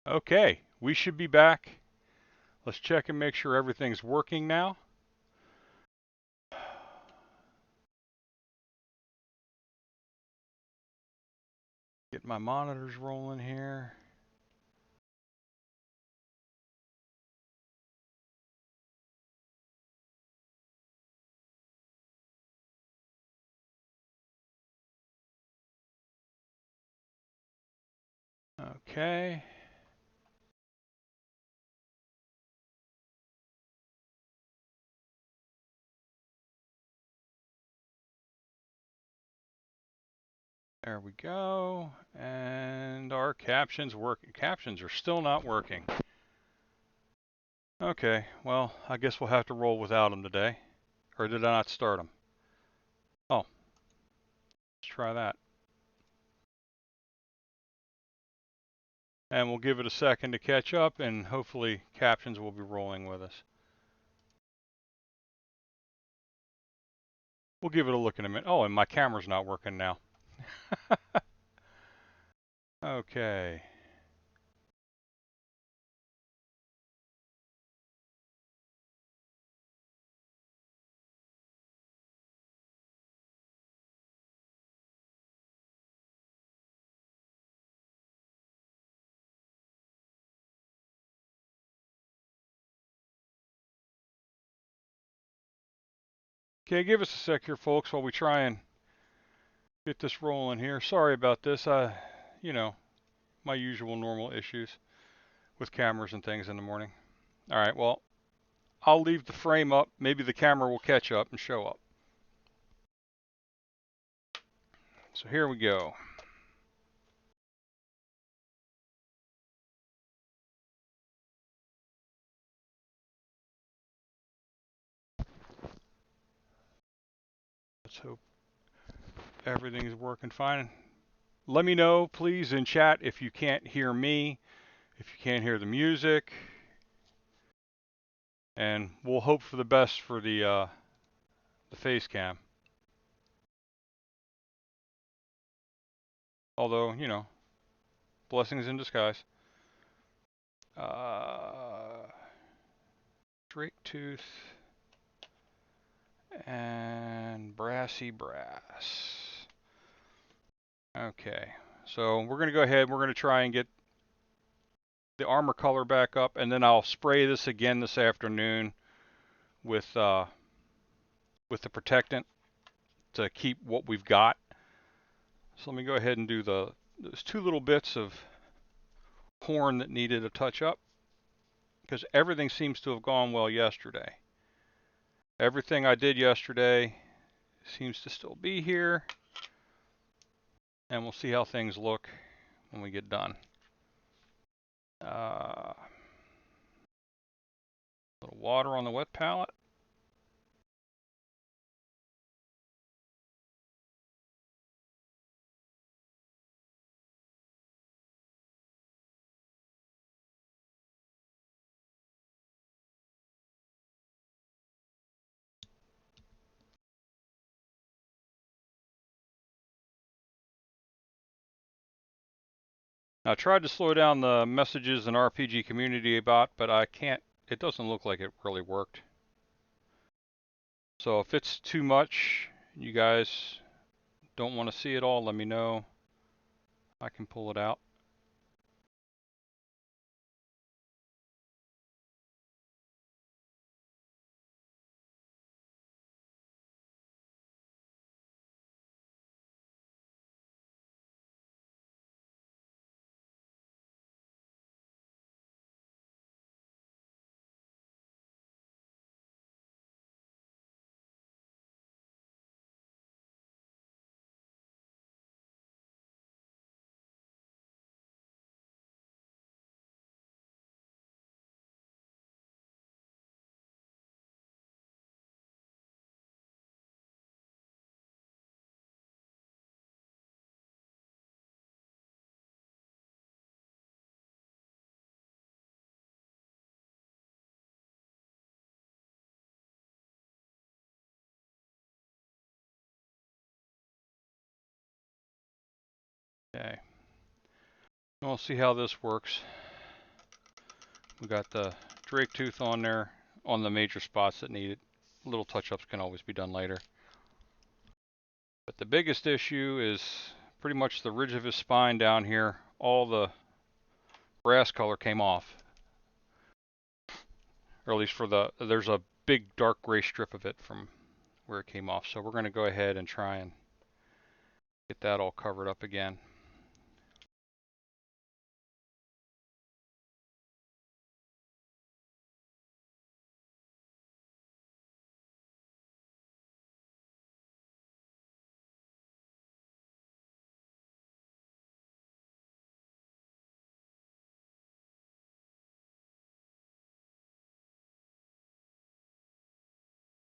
Okay, we should be back. Let's check and make sure everything's working now. Get my monitors rolling here. Okay. There we go. And our captions work. Captions are still not working. Okay, well, I guess we'll have to roll without them today. Or did I not start them? Oh, let's try that. And we'll give it a second to catch up, and hopefully captions will be rolling with us. We'll give it a look in a minute. Oh, and my camera's not working now. Okay. Okay, give us a sec here, folks, while we try and get this rolling here. Sorry about this. You know, my usual normal issues with cameras and things in the morning. All right, well, I'll leave the frame up. Maybe the camera will catch up and show up. So here we go. Let's hope everything's working fine. Let me know, please, in chat if you can't hear me, if you can't hear the music, and we'll hope for the best for the face cam. Although, you know, blessings in disguise. Straight tooth and brassy brass. Okay, so we're going to go ahead. We're going to try and get the armor color back up, and then I'll spray this again this afternoon with the protectant to keep what we've got. So let me go ahead and do those two little bits of horn that needed a touch up, because everything seems to have gone well yesterday. Everything I did yesterday seems to still be here, and we'll see how things look when we get done. A little water on the wet palette. I tried to slow down the messages in RPG community about, but I can't. It doesn't look like it really worked. So if it's too much, you guys don't want to see it all, let me know. I can pull it out. Okay. We'll see how this works. We got the drake tooth on there on the major spots that need it. Little touch-ups can always be done later. But the biggest issue is pretty much the ridge of his spine down here. All the brass color came off. Or at least for there's a big dark gray strip of it from where it came off. So we're going to go ahead and try and get that all covered up again.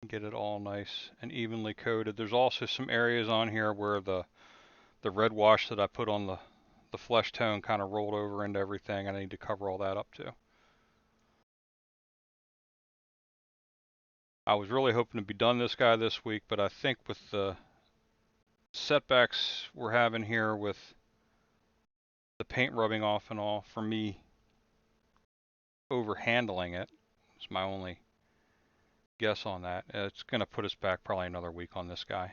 Get it all nice and evenly coated. There's also some areas on here where the red wash that I put on the flesh tone kind of rolled over into everything. I need to cover all that up too. I was really hoping to be done this guy this week, but I think with the setbacks we're having here with the paint rubbing off and all, for me over handling it, it's my only guess on that. It's going to put us back probably another week on this guy.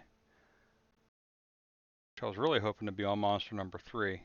Which I was really hoping to be on monster number 3.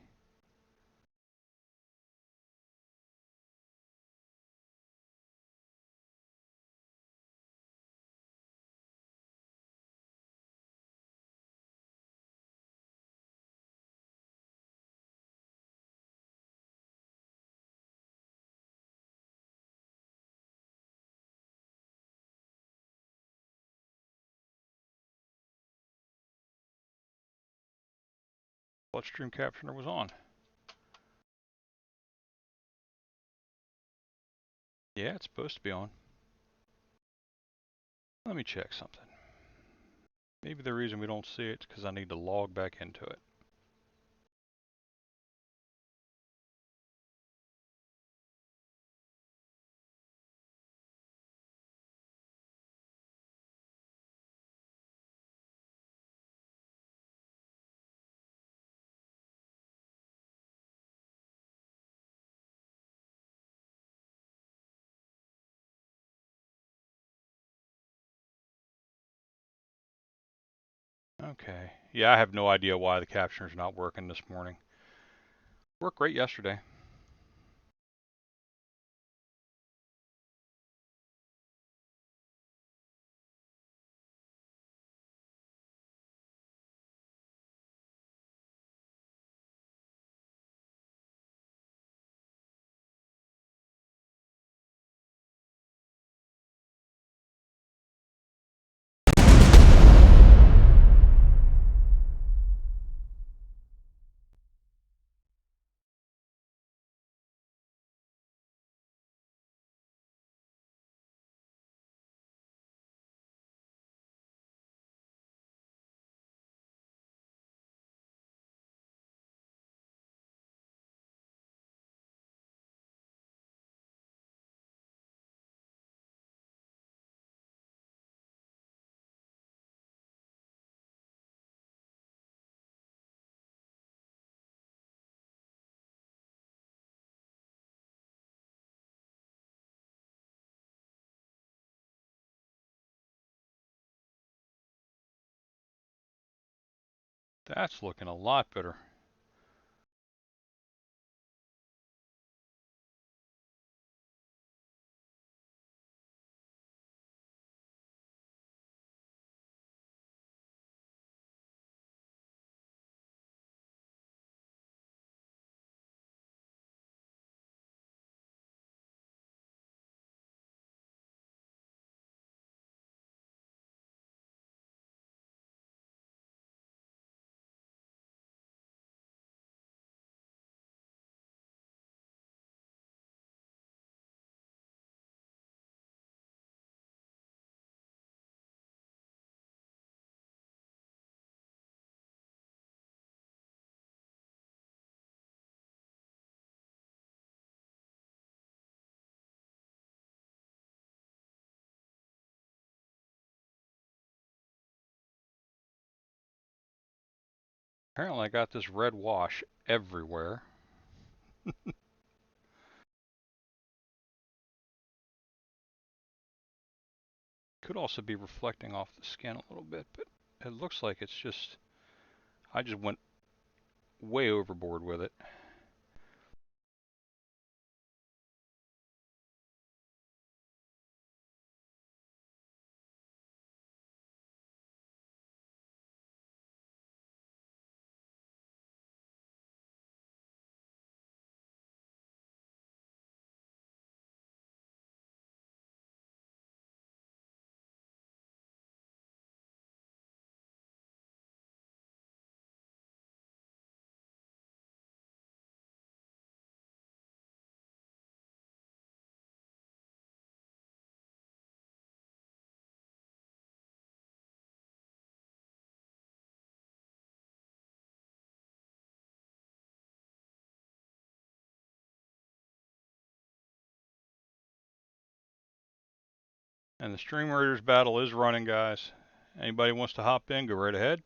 Bloodstream captioner was on. Yeah, it's supposed to be on. Let me check something. Maybe the reason we don't see it is because I need to log back into it. Okay. Yeah, I have no idea why the captioner's not working this morning. Worked great yesterday. That's looking a lot better. Apparently I got this red wash everywhere. Could also be reflecting off the skin a little bit, but it looks like it's just, I just went way overboard with it. And the Stream Raiders battle is running, guys. Anybody wants to hop in, go right ahead.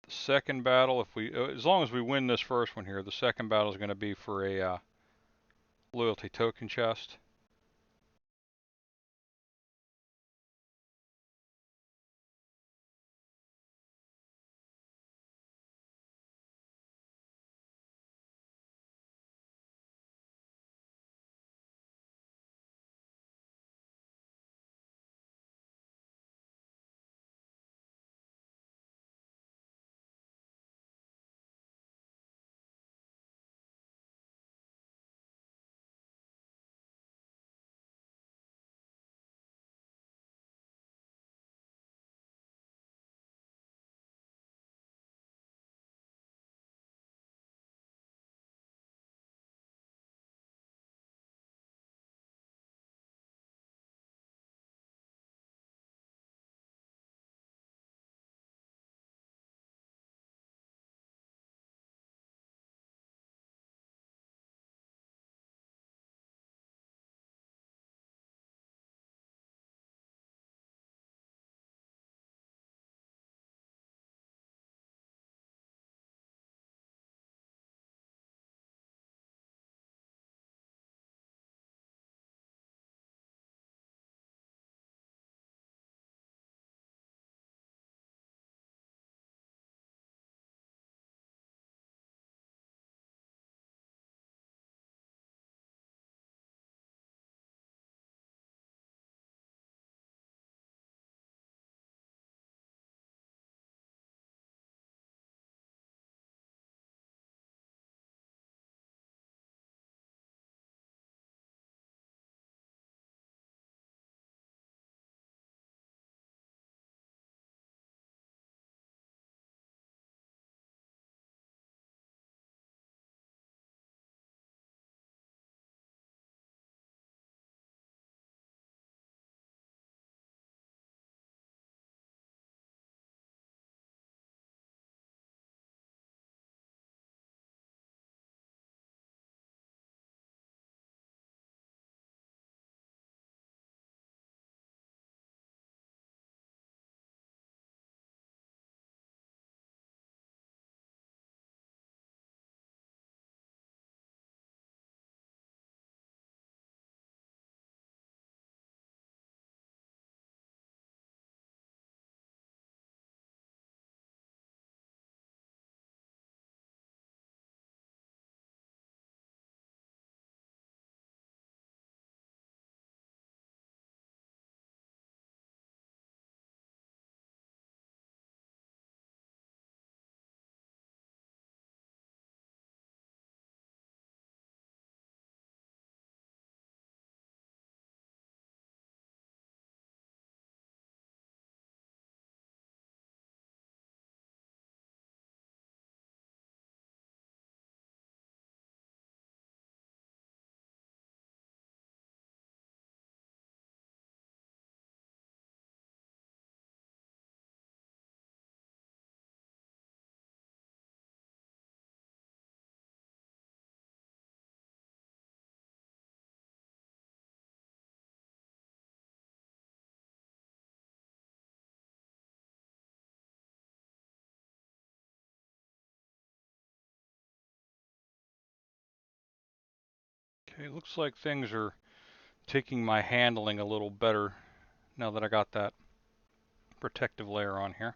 The second battle, if we, as long as we win this first one here, the second battle is going to be for a loyalty token chest. Okay, looks like things are taking my handling a little better now that I got that protective layer on here.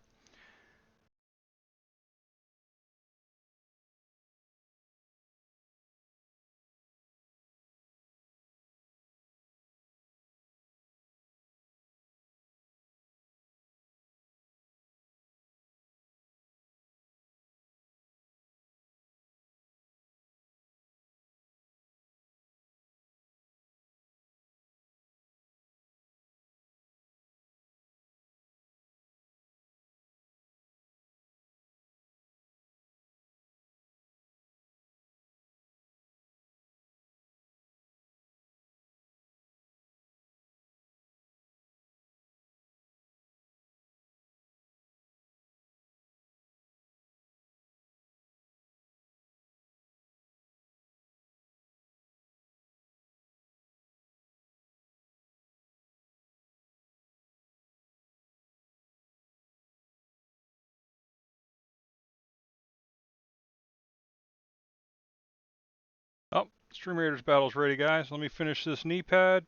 Oh, Stream Raiders battle's ready, guys. Let me finish this knee pad,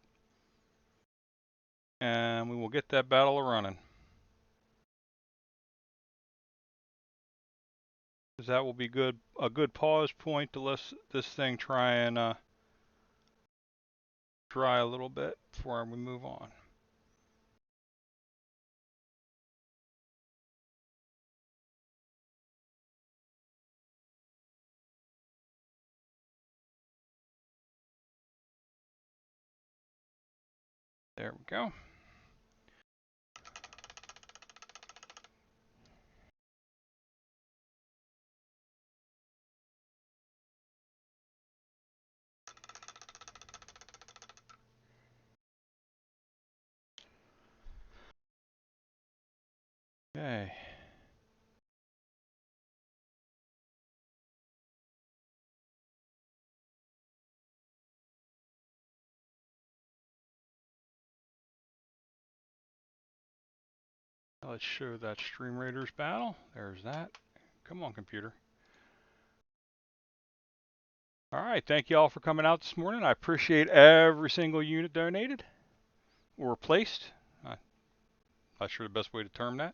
and we will get that battle running. Because that will be a good pause point to let this thing try and dry a little bit before we move on. There we go. Okay. Let's show that Stream Raiders battle. There's that. Come on, computer. All right, thank you all for coming out this morning. I appreciate every single unit donated or placed. I'm not sure the best way to term that.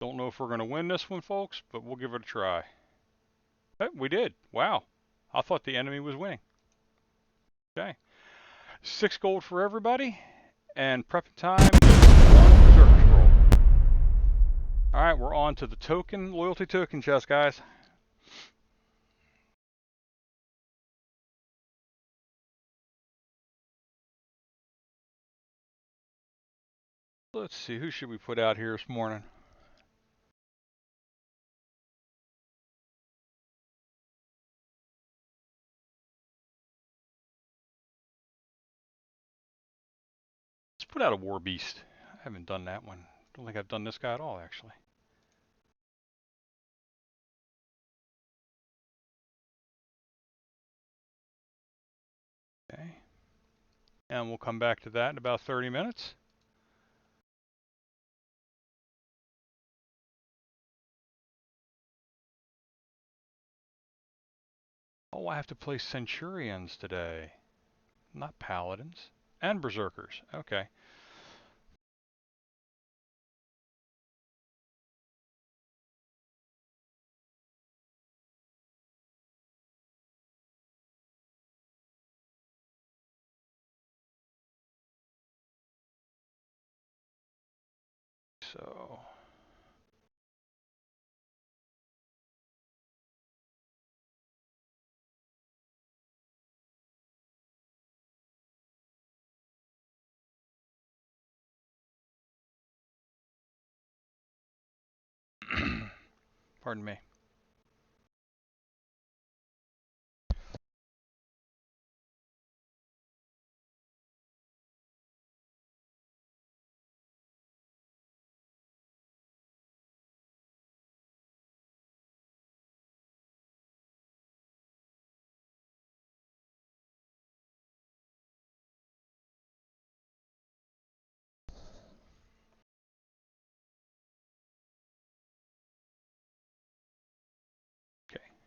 Don't know if we're going to win this one, folks, but we'll give it a try. Hey, we did. Wow. I thought the enemy was winning. Okay. 6 gold for everybody. And prepping time is 1 berserker scroll. Alright, we're on to the token, loyalty token chest, guys. Let's see, who should we put out here this morning? Let's put out a War Beast. I haven't done that one. Don't think I've done this guy at all, actually. Okay. And we'll come back to that in about 30 minutes. Oh, I have to play Centurions today. Not Paladins. And Berserkers. Okay. So... Pardon me.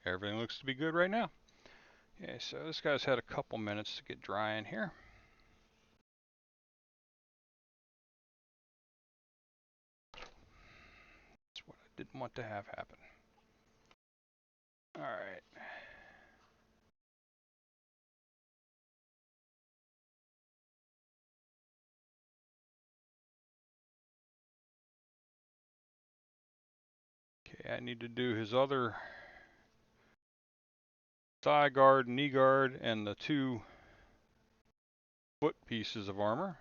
Everything looks to be good right now. Okay, so this guy's had a couple minutes to get dry in here. That's what I didn't want to have happen. All right. Okay, I need to do his other thigh guard, knee guard, and the 2 foot pieces of armor.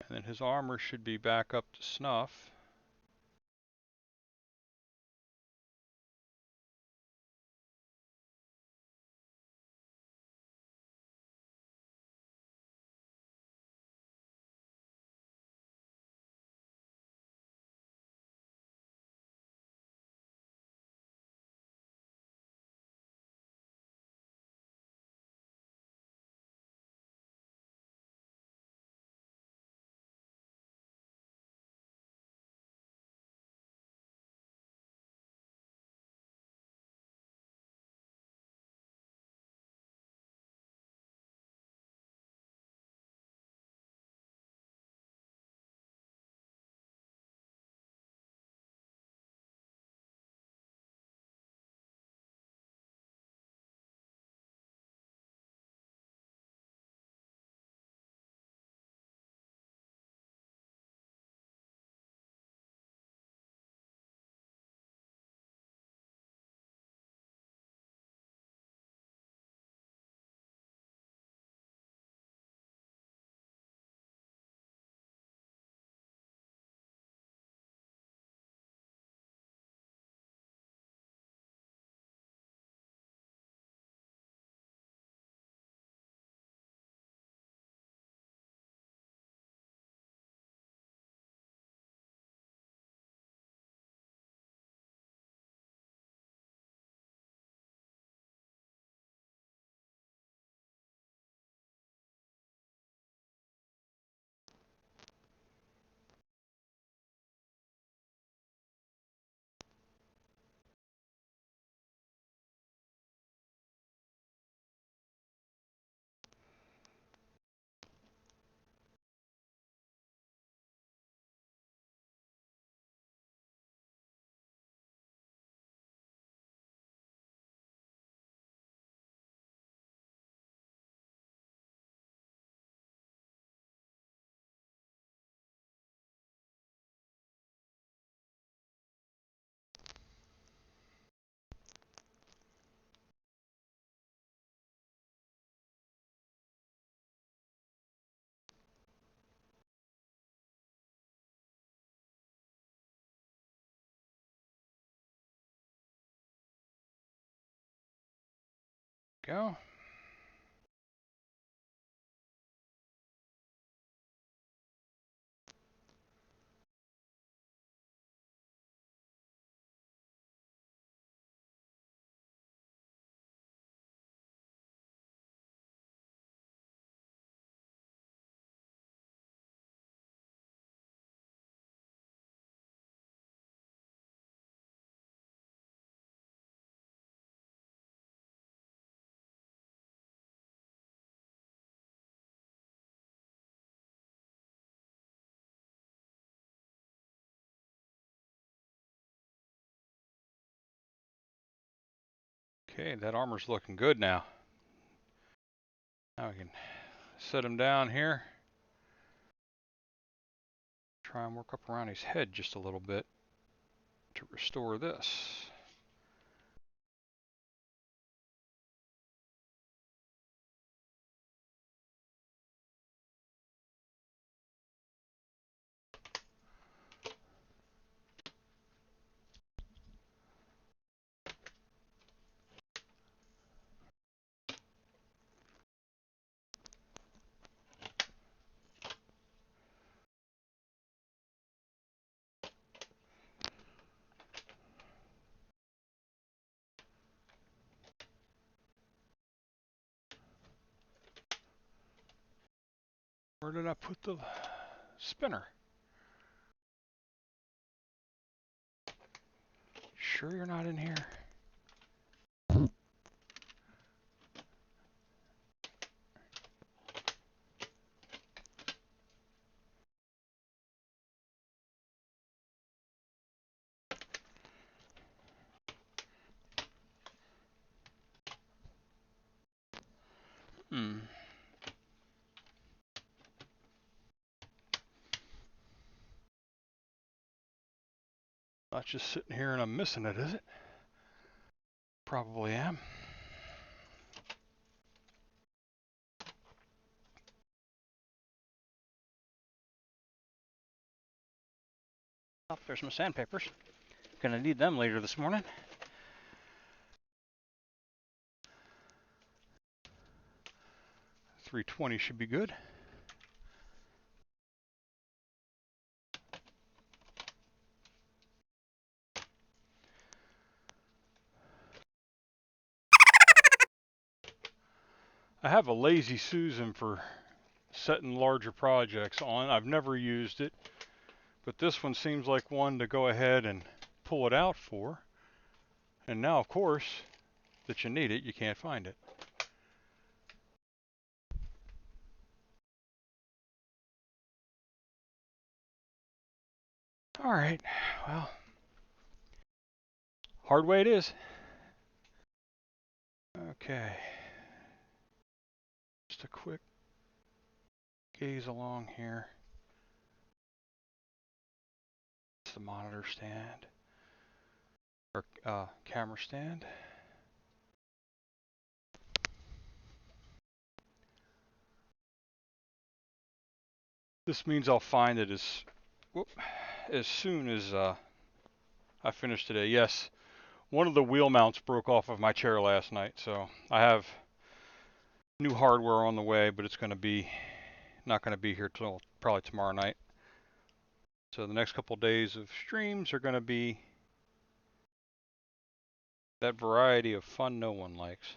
And then his armor should be back up to snuff. Go. Okay, that armor's looking good now. Now we can set him down here. Try and work up around his head just a little bit to restore this. Where did I put the spinner? Sure you're not in here? Not just sitting here and I'm missing it, is it? Probably am. Oh, there's my sandpapers. Gonna need them later this morning. .320 should be good. I have a Lazy Susan for setting larger projects on. I've never used it, but this one seems like one to go ahead and pull it out for. And now, of course, that you need it, you can't find it. All right, well, hard way it is. Okay, just a quick gaze along here. It's the monitor stand, or camera stand. This means I'll find it as soon as I finish today. Yes, one of the wheel mounts broke off of my chair last night, so I have new hardware on the way, but it's not going to be here till probably tomorrow night. So the next couple days of streams are going to be that variety of fun no one likes.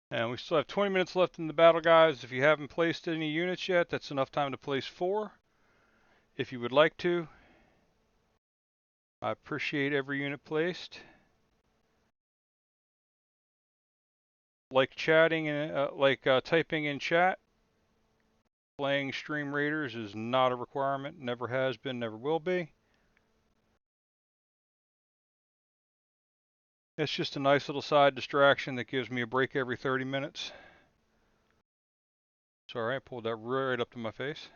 And we still have 20 minutes left in the battle, guys. If you haven't placed any units yet, that's enough time to place 4. If you would like to, I appreciate every unit placed. Like chatting and typing in chat. Playing Stream Raiders is not a requirement. Never has been, never will be. It's just a nice little side distraction that gives me a break every 30 minutes. Sorry, I pulled that right up to my face.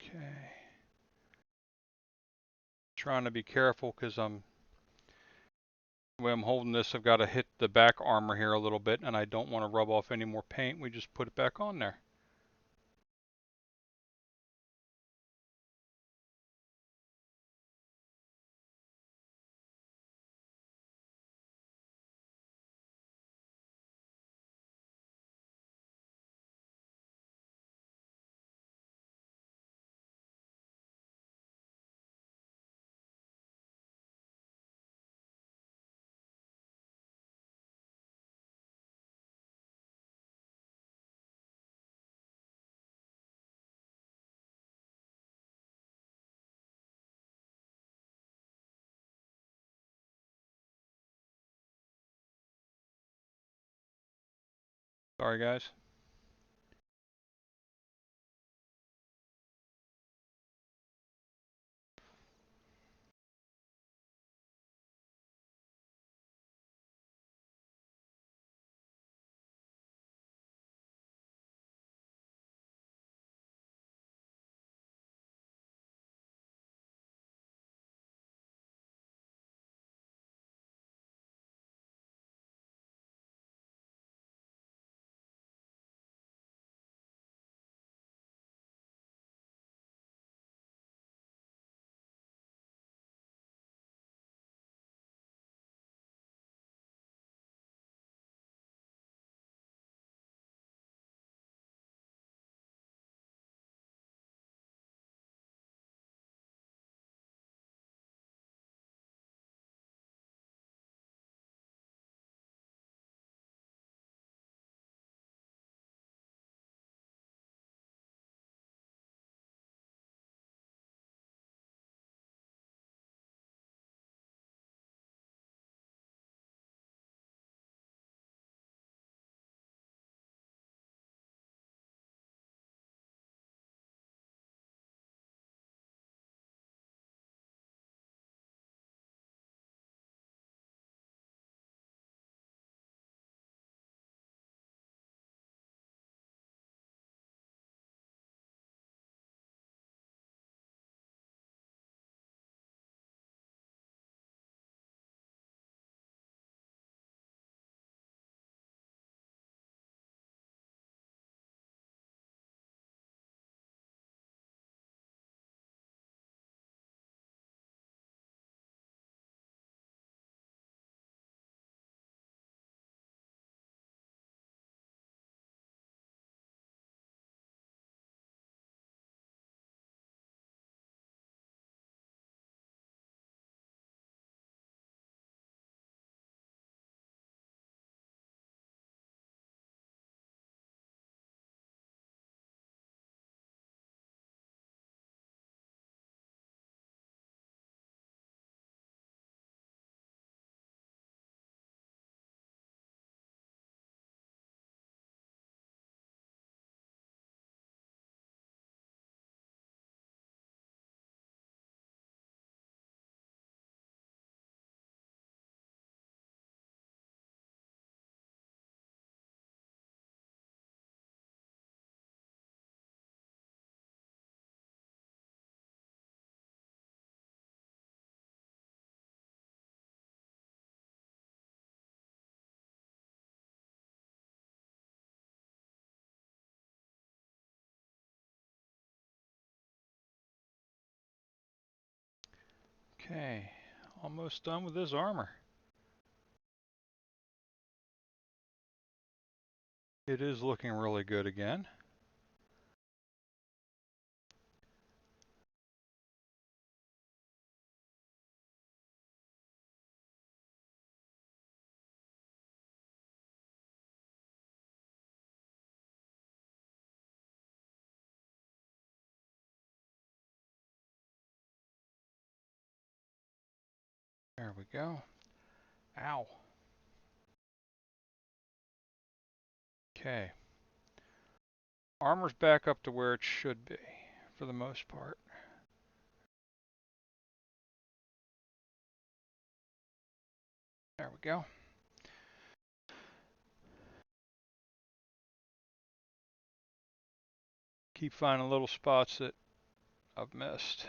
Okay. Trying to be careful because the way I'm holding this, I've got to hit the back armor here a little bit, and I don't want to rub off any more paint. We just put it back on there. Sorry, guys. Okay, almost done with this armor. It is looking really good again. There we go. Ow. Okay. Armor's back up to where it should be, for the most part. There we go. Keep finding little spots that I've missed.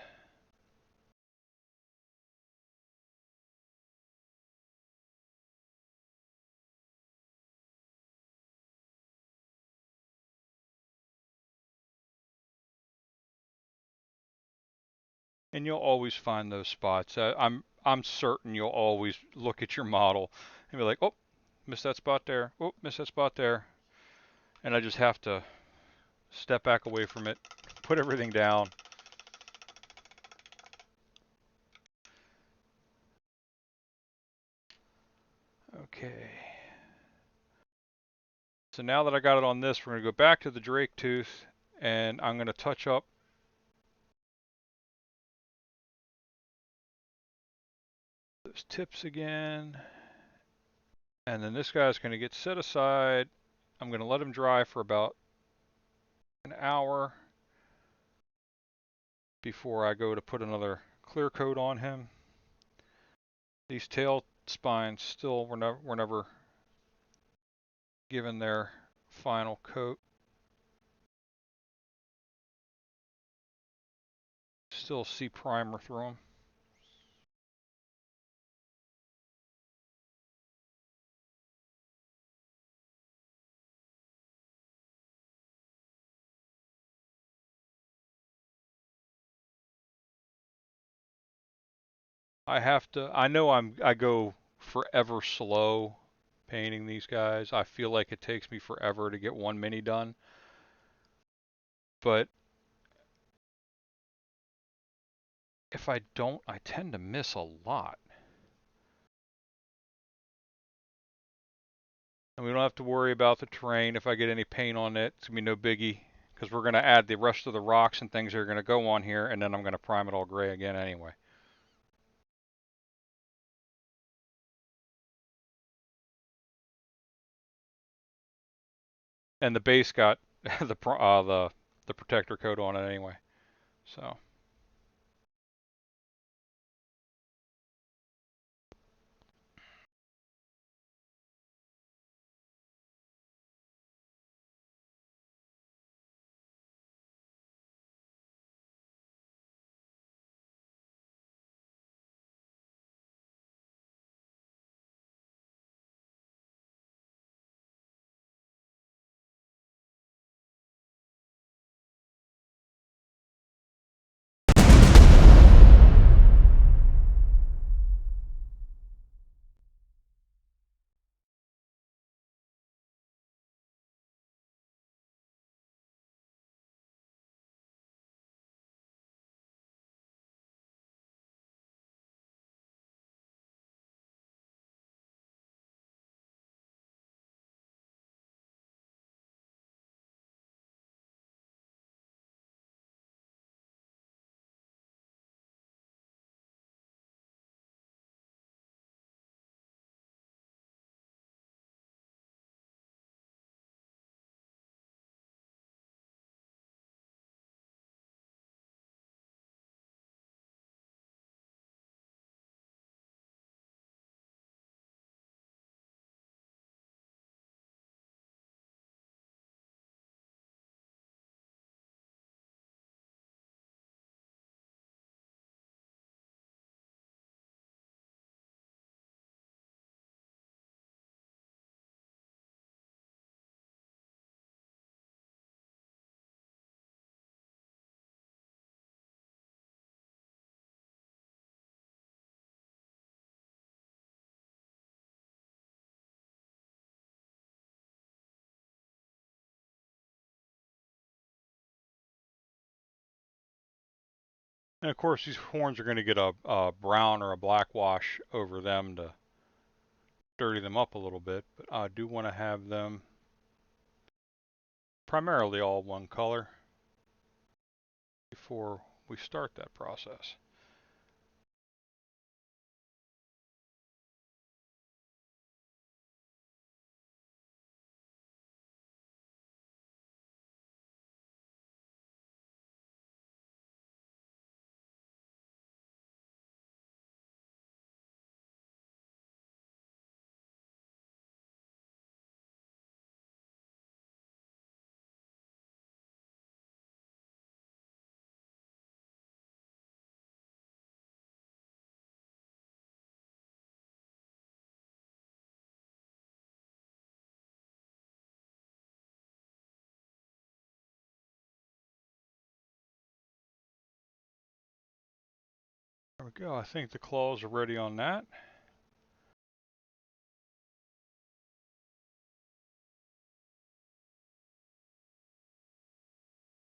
And you'll always find those spots. I'm certain you'll always look at your model and be like, oh, missed that spot there. Oh, missed that spot there. And I just have to step back away from it, put everything down. Okay. So now that I got it on this, we're going to go back to the drake tooth, and I'm going to touch up those tips again. And then this guy's going to get set aside I'm going to let him dry for about an hour before I go to put another clear coat on him. These tail spines still were never given their final coat. Still see primer through them. I know I go forever slow painting these guys. I feel like it takes me forever to get one mini done. But if I don't, I tend to miss a lot. And we don't have to worry about the terrain. If I get any paint on it, it's going to be no biggie. Because we're going to add the rest of the rocks and things that are going to go on here. And then I'm going to prime it all gray again anyway. And the base got the protector coat on it anyway. So. And of course, these horns are going to get a brown or a black wash over them to dirty them up a little bit. But I do want to have them primarily all one color before we start that process. There we go. I think the claws are ready on that.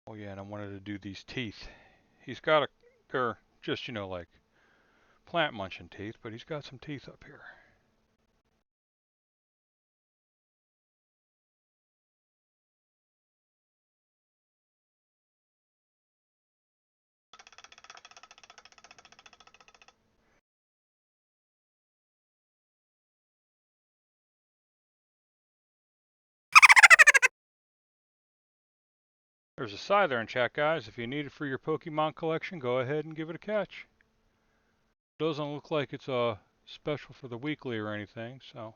Oh yeah, and I wanted to do these teeth. He's got they're just, like plant munching teeth, but he's got some teeth up here. There's a Scyther in chat, guys. If you need it for your Pokemon collection, go ahead and give it a catch. Doesn't look like it's special for the weekly or anything, so.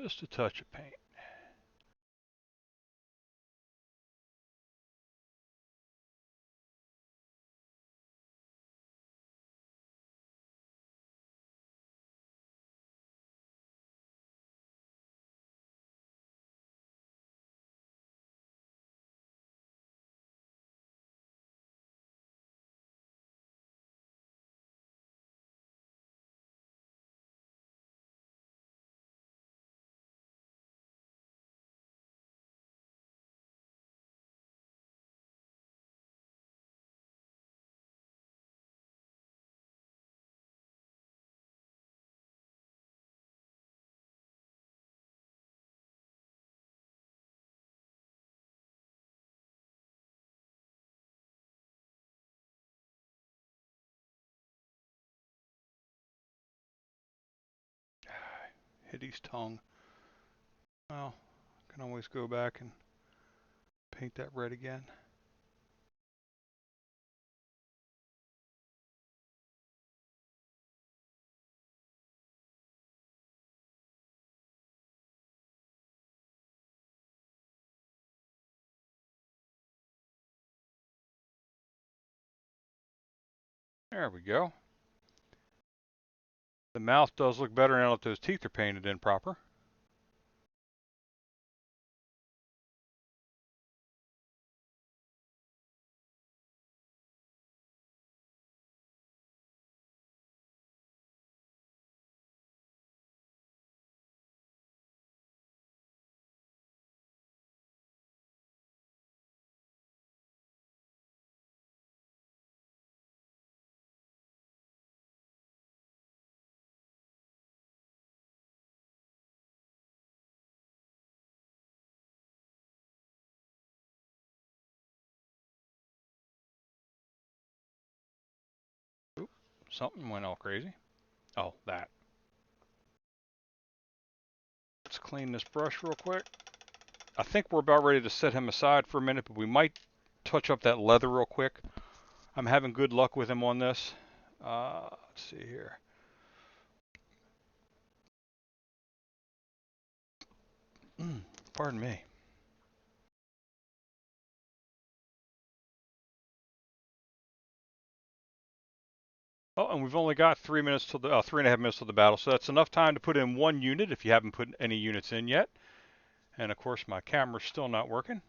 Just a touch of paint. Hit his tongue. Well, can always go back and paint that red again. There we go. The mouth does look better now that those teeth are painted in proper. Oop, something went all crazy. Oh, that. Let's clean this brush real quick. I think we're about ready to set him aside for a minute, but we might touch up that leather real quick. I'm having good luck with him on this. Let's see here. Pardon me. Oh, and we've only got 3.5 minutes till the battle, so that's enough time to put in one unit if you haven't put any units in yet. And of course, my camera's still not working.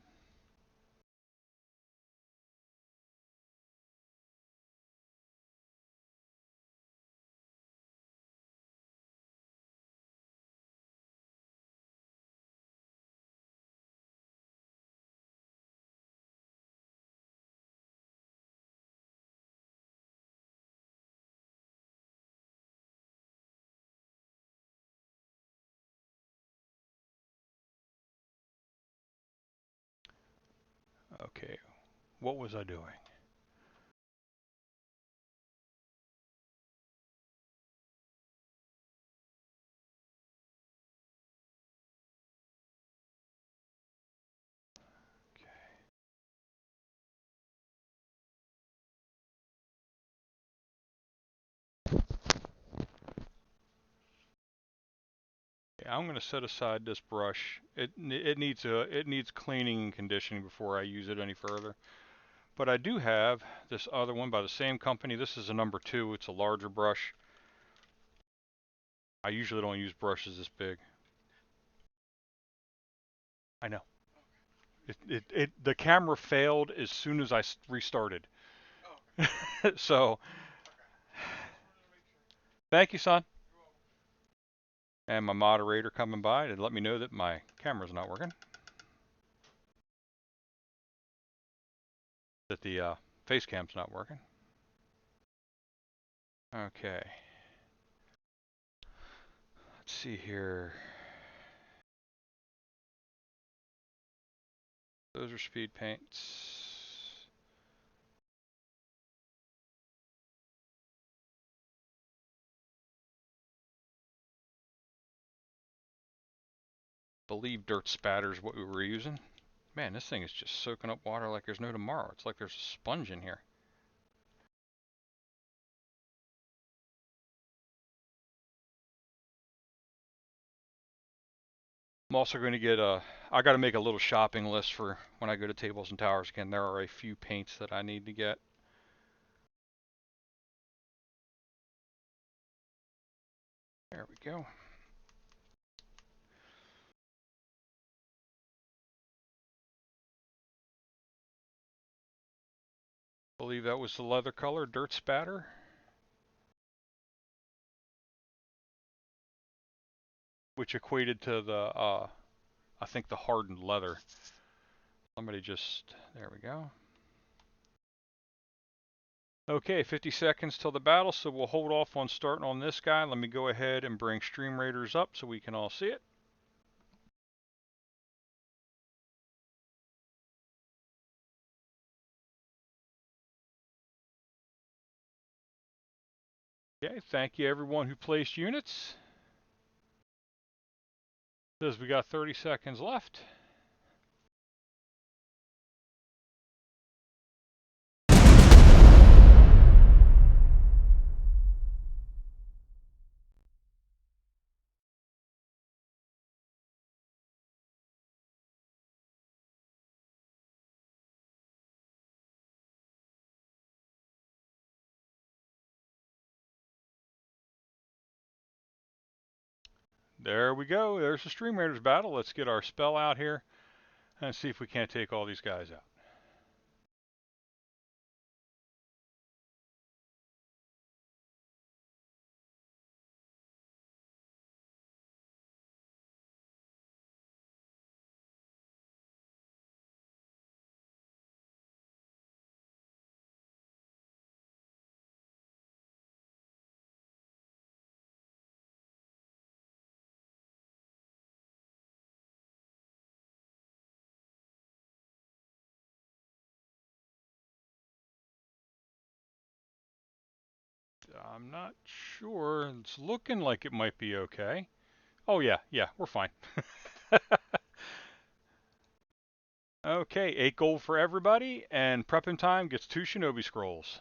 Okay, what was I doing? I'm going to set aside this brush. It needs cleaning and conditioning before I use it any further. But I do have this other one by the same company. This is a number 2. It's a larger brush. I usually don't use brushes this big. I know. The camera failed as soon as I restarted. Oh. So, thank you, son. And my moderator coming by to let me know that my camera's not working. that the face cam's not working. Okay. Let's see here. Those are speed paints. Believe dirt spatter is what we were using. Man, this thing is just soaking up water like there's no tomorrow. It's like there's a sponge in here. I'm also going to get I got to make a little shopping list for when I go to Tables and Towers again. There are a few paints that I need to get. There we go. Believe that was the leather color, dirt spatter. Which equated to the, I think the hardened leather. Somebody just, there we go. Okay, 50 seconds till the battle, so we'll hold off on starting on this guy. Let me go ahead and bring Stream Raiders up so we can all see it. Okay, thank you everyone who placed units. Says we got 30 seconds left. There we go. There's the Stream Raiders battle. Let's get our spell out here and see if we can't take all these guys out. I'm not sure. It's looking like it might be okay. Oh yeah, we're fine. Okay, 8 gold for everybody, and Prepping Time gets 2 Shinobi Scrolls.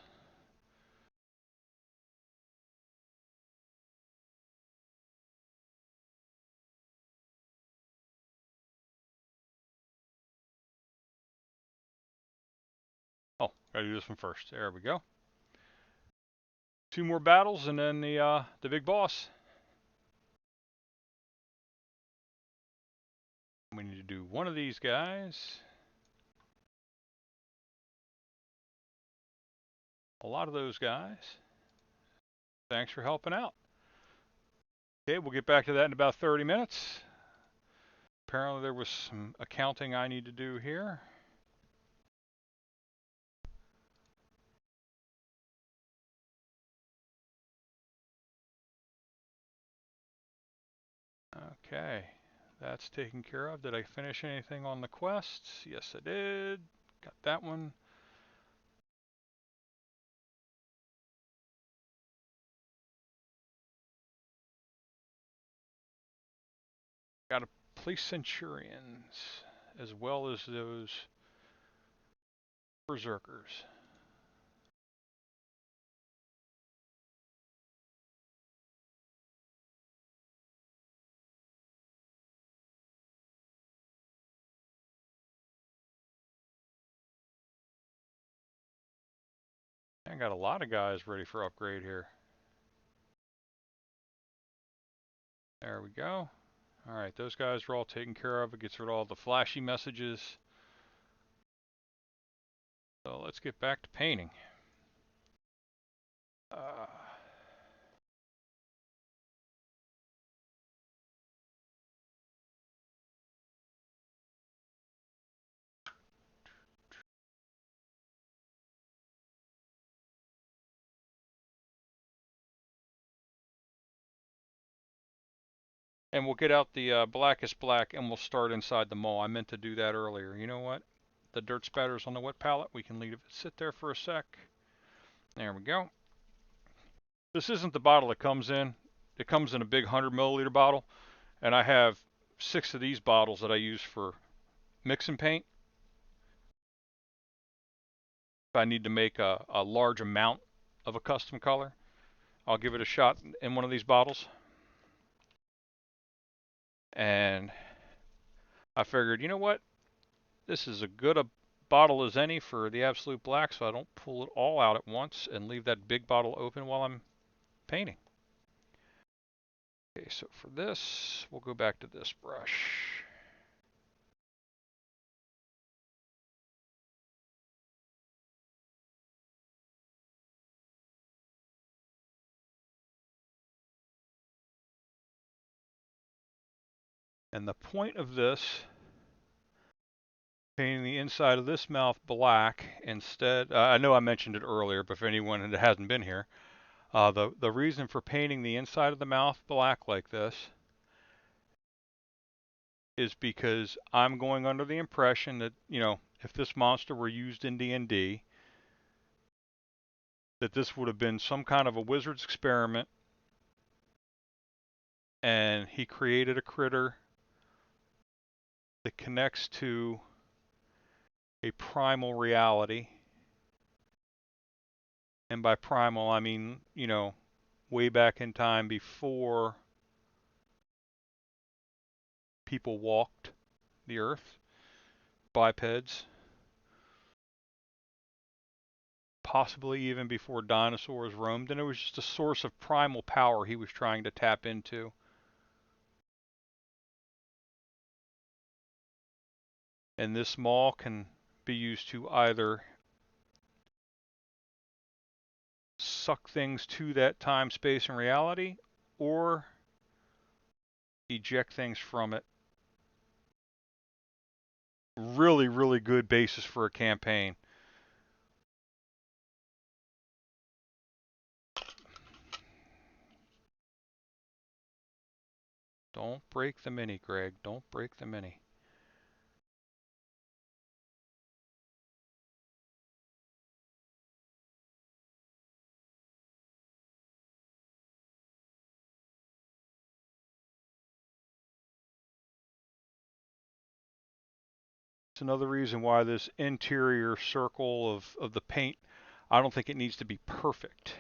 Oh, gotta do this one first. There we go. 2 more battles, and then the big boss. We need to do one of these guys. A lot of those guys. Thanks for helping out. Okay, we'll get back to that in about 30 minutes. Apparently there was some accounting I need to do here. Okay, that's taken care of. Did I finish anything on the quests? Yes, I did. Got that one. Got to place Centurions, as well as those Berserkers. I got a lot of guys ready for upgrade here. There we go. Alright, those guys are all taken care of. It gets rid of all the flashy messages. So let's get back to painting. And we'll get out the blackest black and we'll start inside the mole. I meant to do that earlier. You know what? The dirt spatter's on the wet palette. We can leave it sit there for a sec. There we go. This isn't the bottle it comes in. It comes in a big 100 milliliter bottle. And I have 6 of these bottles that I use for mix and paint. If I need to make a large amount of a custom color, I'll give it a shot in one of these bottles. And I figured, you know what? This is as good a bottle as any for the absolute black, so I don't pull it all out at once and leave that big bottle open while I'm painting. Okay, so for this, we'll go back to this brush. And the point of this, painting the inside of this mouth black instead, I know I mentioned it earlier, but for anyone that hasn't been here, the reason for painting the inside of the mouth black like this is because I'm going under the impression that, you know, if this monster were used in D&D, that this would have been some kind of a wizard's experiment, and he created a critter that connects to a primal reality. And by primal, I mean, you know, way back in time before people walked the earth, bipeds, possibly even before dinosaurs roamed, and it was just a source of primal power he was trying to tap into. And this maul can be used to either suck things to that time, space, and reality, or eject things from it. Really, really good basis for a campaign. Don't break the mini, Greg. Don't break the mini. It's another reason why this interior circle of the paint, I don't think it needs to be perfect.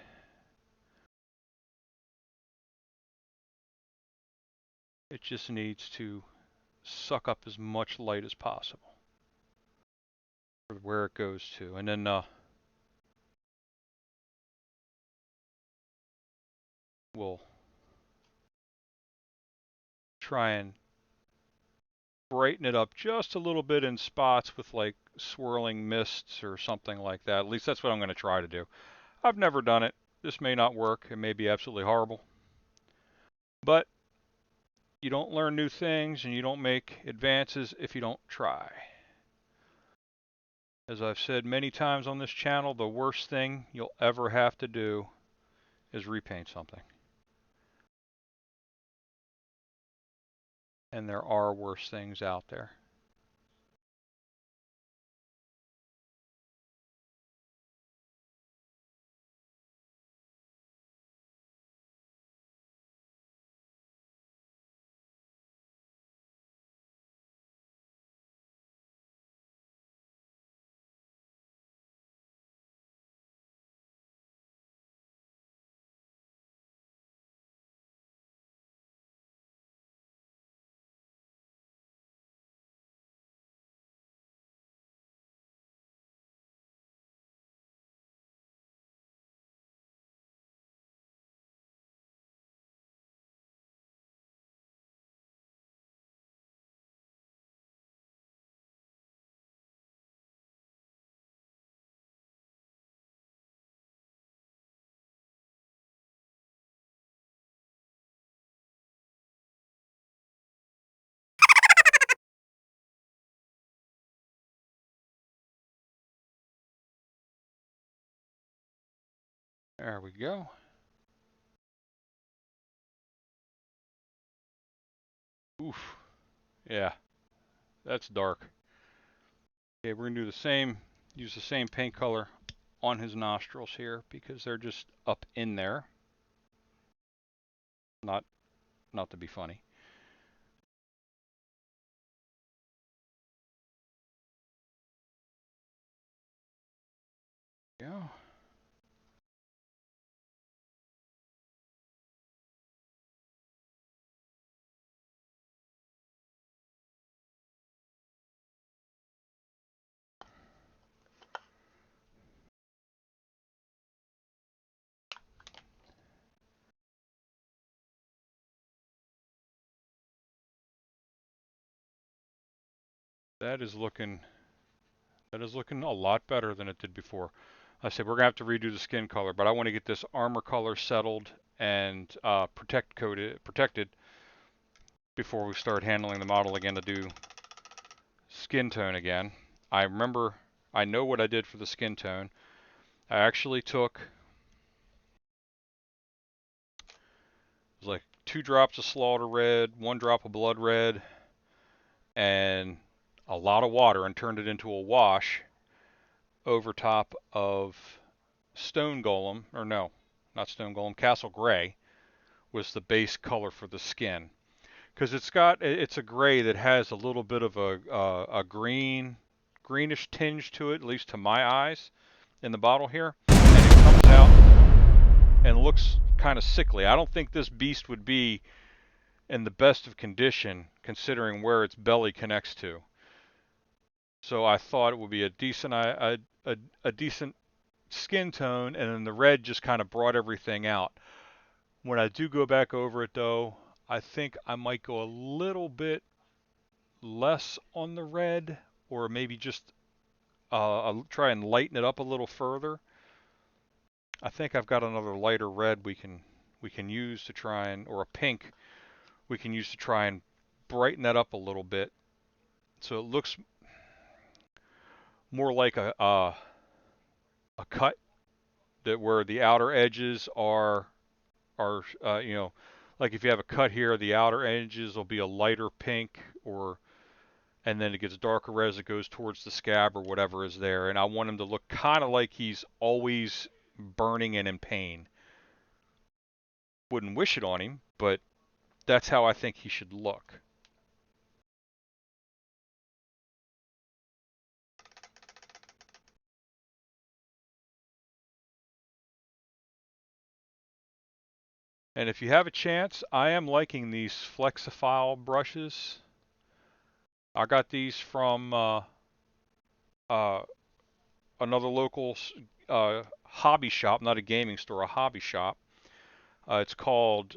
It just needs to suck up as much light as possible for where it goes to. And then we'll try and brighten it up just a little bit in spots with like swirling mists or something like that. At least that's what I'm going to try to do. I've never done it. This may not work. It may be absolutely horrible. But you don't learn new things and you don't make advances if you don't try. As I've said many times on this channel, the worst thing you'll ever have to do is repaint something. And there are worse things out there. There we go. Oof. Yeah, that's dark. Okay, we're gonna do the same, use the same paint color on his nostrils here because they're just up in there. Not, not to be funny. Yeah. That is looking a lot better than it did before. I said we're gonna have to redo the skin color, but I want to get this armor color settled and protected before we start handling the model again to do skin tone again. I know what I did for the skin tone. I actually took, it was like 2 drops of slaughter red, 1 drop of blood red, and a lot of water and turned it into a wash over top of Stone Golem, or no, not Stone Golem, Castle Gray was the base color for the skin. Because it's a gray that has a little bit of a greenish tinge to it, at least to my eyes, in the bottle here. And it comes out and looks kind of sickly. I don't think this beast would be in the best of condition considering where its belly connects to. So I thought it would be a decent skin tone, and then the red just kind of brought everything out. When I do go back over it though, I think I might go a little bit less on the red, or maybe just I'll try and lighten it up a little further. I think I've got another lighter red we can use to try and, or a pink we can use to try and brighten that up a little bit, so it looks more like a cut, that where the outer edges are like if you have a cut here, the outer edges will be a lighter pink, or and then it gets darker as it goes towards the scab or whatever is there. And I want him to look kind of like he's always burning and in pain. Wouldn't wish it on him, but that's how I think he should look. And if you have a chance, I am liking these Flexifile brushes. I got these from uh, another local hobby shop, not a gaming store, a hobby shop. It's called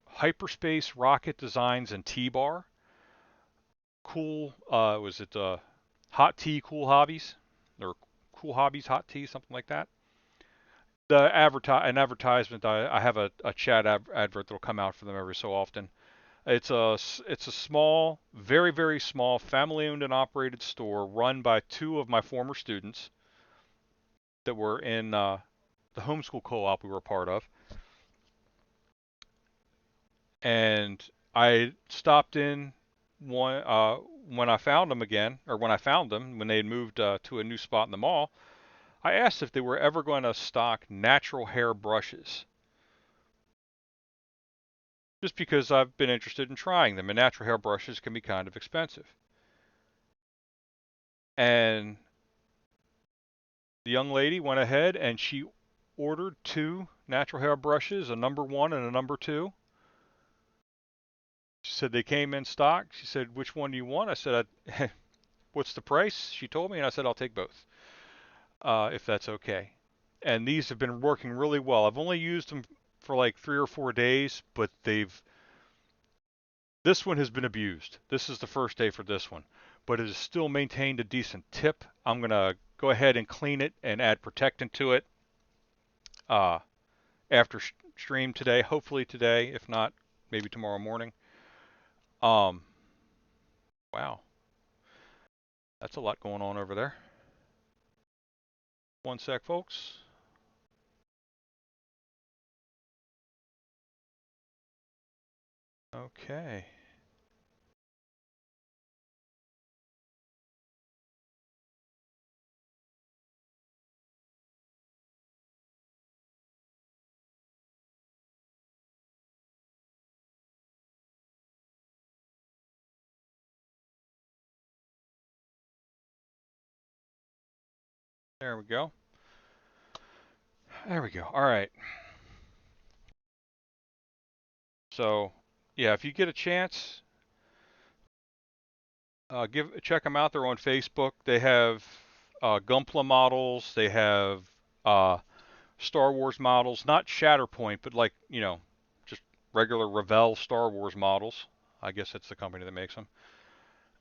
Hyperspace Rocket Designs and T-Bar. Cool, was it Hot Tea Cool Hobbies? Or Cool Hobbies Hot Tea, something like that. An advertisement, I have a chat advert that'll come out for them every so often. It's a small, very, very small, family-owned and operated store run by 2 of my former students that were in the homeschool co-op we were a part of. And I stopped in one when I found them again, or when I found them when they had moved to a new spot in the mall. I asked if they were ever going to stock natural hair brushes, just because I've been interested in trying them, and natural hair brushes can be kind of expensive. And the young lady went ahead and she ordered 2 natural hair brushes, a number 1 and a number 2. She said they came in stock. She said, "Which one do you want?" I said, "What's the price?" She told me, and I said, "I'll take both, if that's okay." And these have been working really well. I've only used them for like 3 or 4 days, but this one has been abused. This is the first day for this one, but it has still maintained a decent tip. I'm going to go ahead and clean it and add protectant to it uh, after stream today, hopefully today, if not, maybe tomorrow morning. Um, wow, that's a lot going on over there. One sec, folks. Okay. There we go. There we go. All right. So, yeah, if you get a chance, check them out. They're on Facebook. They have Gunpla models. They have uh, Star Wars models, not Shatterpoint, but like, just regular Revell Star Wars models. I guess that's the company that makes them.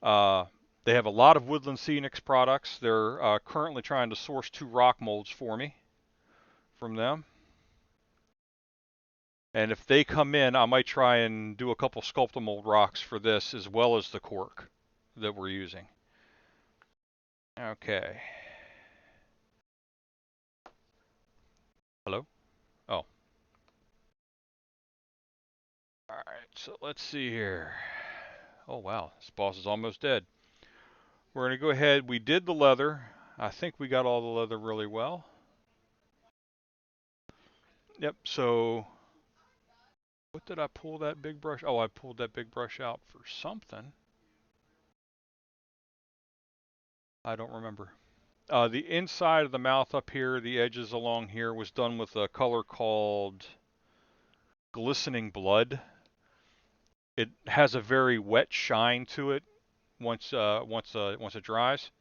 Uh, they have a lot of Woodland Scenics products. They're currently trying to source 2 rock molds for me from them. And if they come in, I might try and do a couple Sculptamold rocks for this as well as the cork that we're using. Okay. Hello? Oh. Alright, so let's see here. Oh wow, this boss is almost dead. We're going to go ahead. We did the leather. I think we got all the leather really well. Yep, so what did I pull that big brush? Oh, I pulled that big brush out for something. I don't remember. The inside of the mouth up here, the edges along here, was done with a color called Glistening Blood. It has a very wet shine to it once it dries.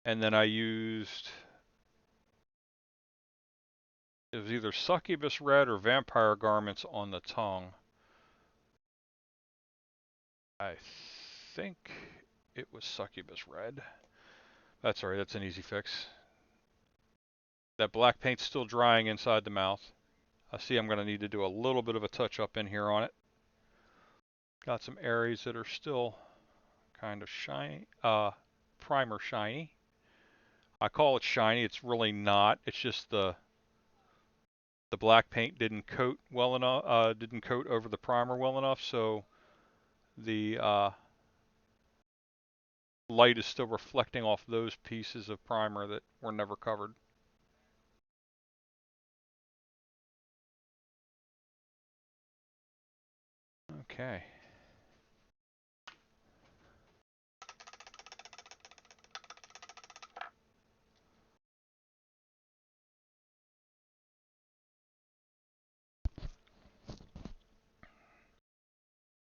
And then I used, it was either Succubus Red or Vampire Garments on the tongue. I think it was Succubus Red. That's all right, that's an easy fix. That black paint's still drying inside the mouth. I see I'm going to need to do a little bit of a touch up in here on it. Got some areas that are still kind of shiny, primer shiny. I call it shiny, it's really not. It's just the black paint didn't coat well enough, didn't coat over the primer well enough, so the light is still reflecting off those pieces of primer that were never covered. Okay.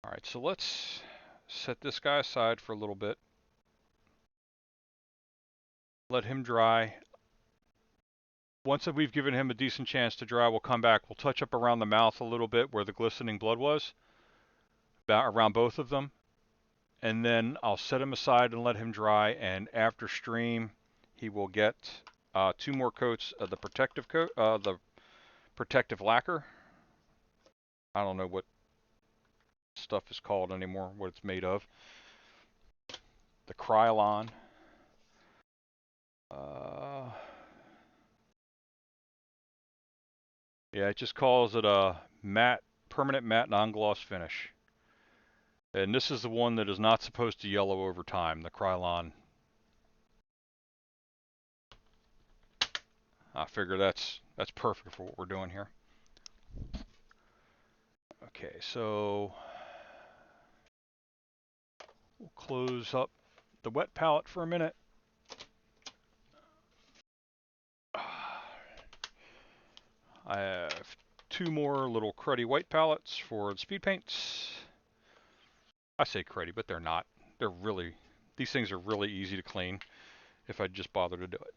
All right, so let's set this guy aside for a little bit. Let him dry. Once we've given him a decent chance to dry, we'll come back. We'll touch up around the mouth a little bit where the glistening blood was, around both of them. And then I'll set him aside and let him dry. And after stream, he will get 2 more coats of the protective coat, the protective lacquer. I don't know what stuff is called anymore, what it's made of. The Krylon. Yeah, it just calls it a matte, permanent matte non-gloss finish. And this is the one that is not supposed to yellow over time, the Krylon. I figure that's perfect for what we're doing here. Okay, so we'll close up the wet palette for a minute. I have 2 more little cruddy white palettes for the speed paints. I say cruddy, but they're not. They're really, these things are really easy to clean if I just bother to do it.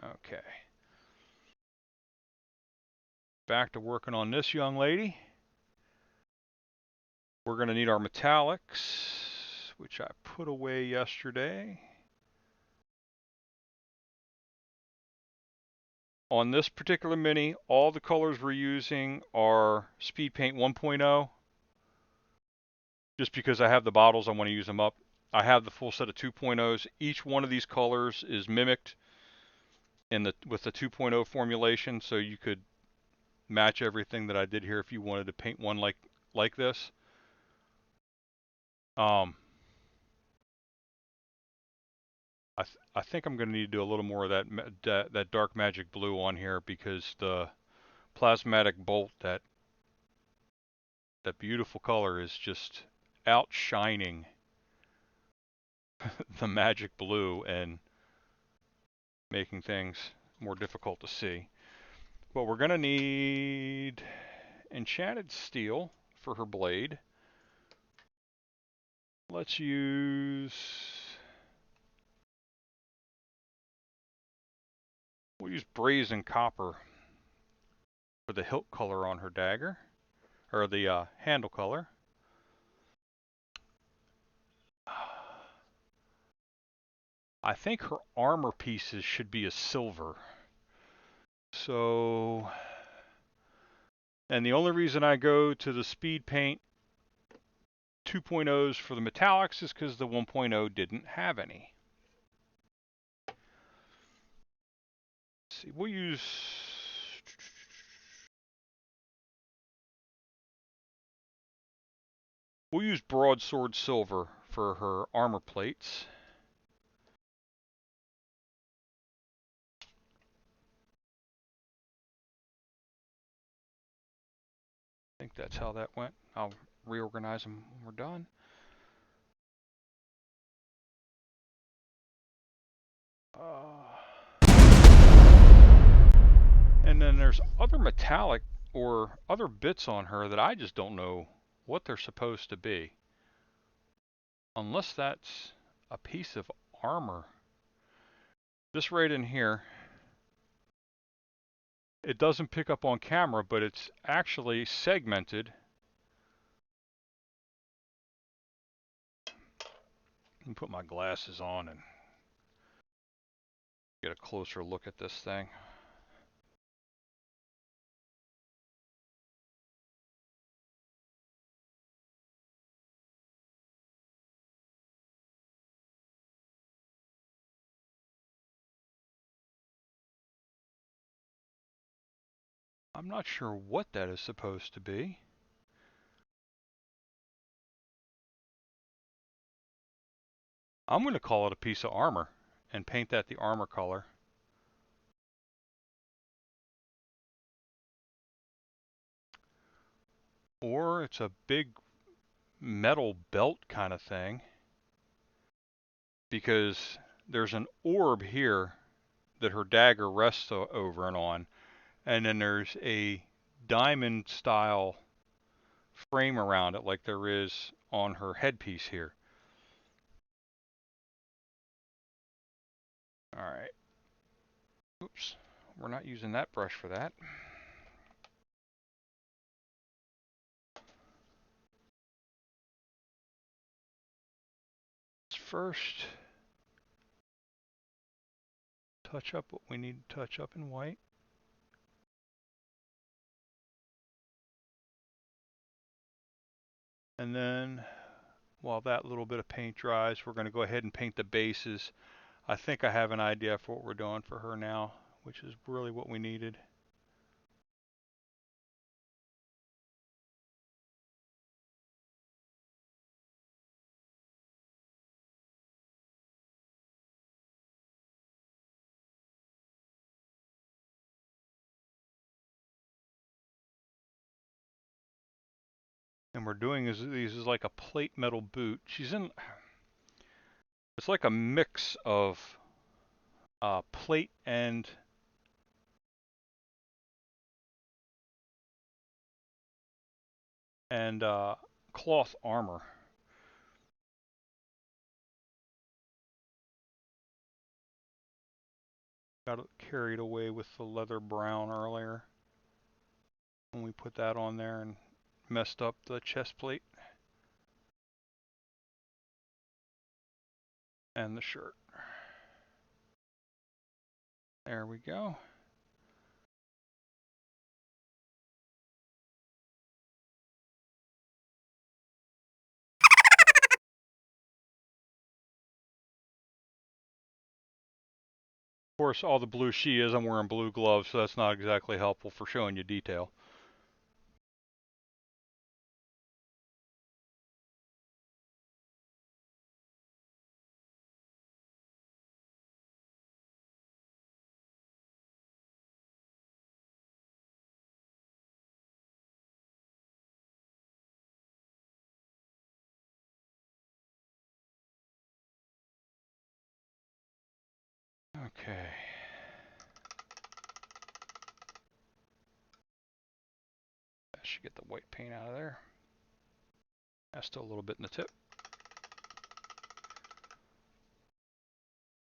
Okay. Back to working on this young lady. We're going to need our metallics, which I put away yesterday. On this particular mini, all the colors we're using are Speed Paint 1.0. Just because I have the bottles, I want to use them up. I have the full set of 2.0s. Each one of these colors is mimicked with the 2.0 formulation, so you could match everything that I did here if you wanted to paint one like this. I think I'm going to need to do a little more of that dark magic blue on here because the plasmatic bolt, that beautiful color, is just outshining the magic blue, and making things more difficult to see. But we're going to need enchanted steel for her blade. Let's use... We'll use brazen copper for the hilt color on her dagger, or the handle color. I think her armor pieces should be a silver. So, and the only reason I go to the speed paint 2.0s for the metallics is because the 1.0 didn't have any. Let's see, we'll use broadsword silver for her armor plates. I think that's how that went. I'll reorganize them when we're done. And then there's other metallic or other bits on her that I just don't know what they're supposed to be. Unless that's a piece of armor. This right in here, it doesn't pick up on camera, but it's actually segmented. Let me put my glasses on and get a closer look at this thing. I'm not sure what that is supposed to be. I'm going to call it a piece of armor and paint that the armor color. Or it's a big metal belt kind of thing, because there's an orb here that her dagger rests over and on, and then there's a diamond style frame around it like there is on her headpiece here. Alright. Oops. We're not using that brush for that. Let's first touch up what we need to touch up in white. And then, while that little bit of paint dries, we're going to go ahead and paint the bases. I think I have an idea for what we're doing for her now, which is really what we needed. And we're doing these is like a plate metal boot. It's like a mix of plate and cloth armor. Got carried away with the leather brown earlier when we put that on there and messed up the chest plate and the shirt. There we go. Of course, all the blue she is, I'm wearing blue gloves, so that's not exactly helpful for showing you detail. Okay. should get the white paint out of there. That's still a little bit in the tip.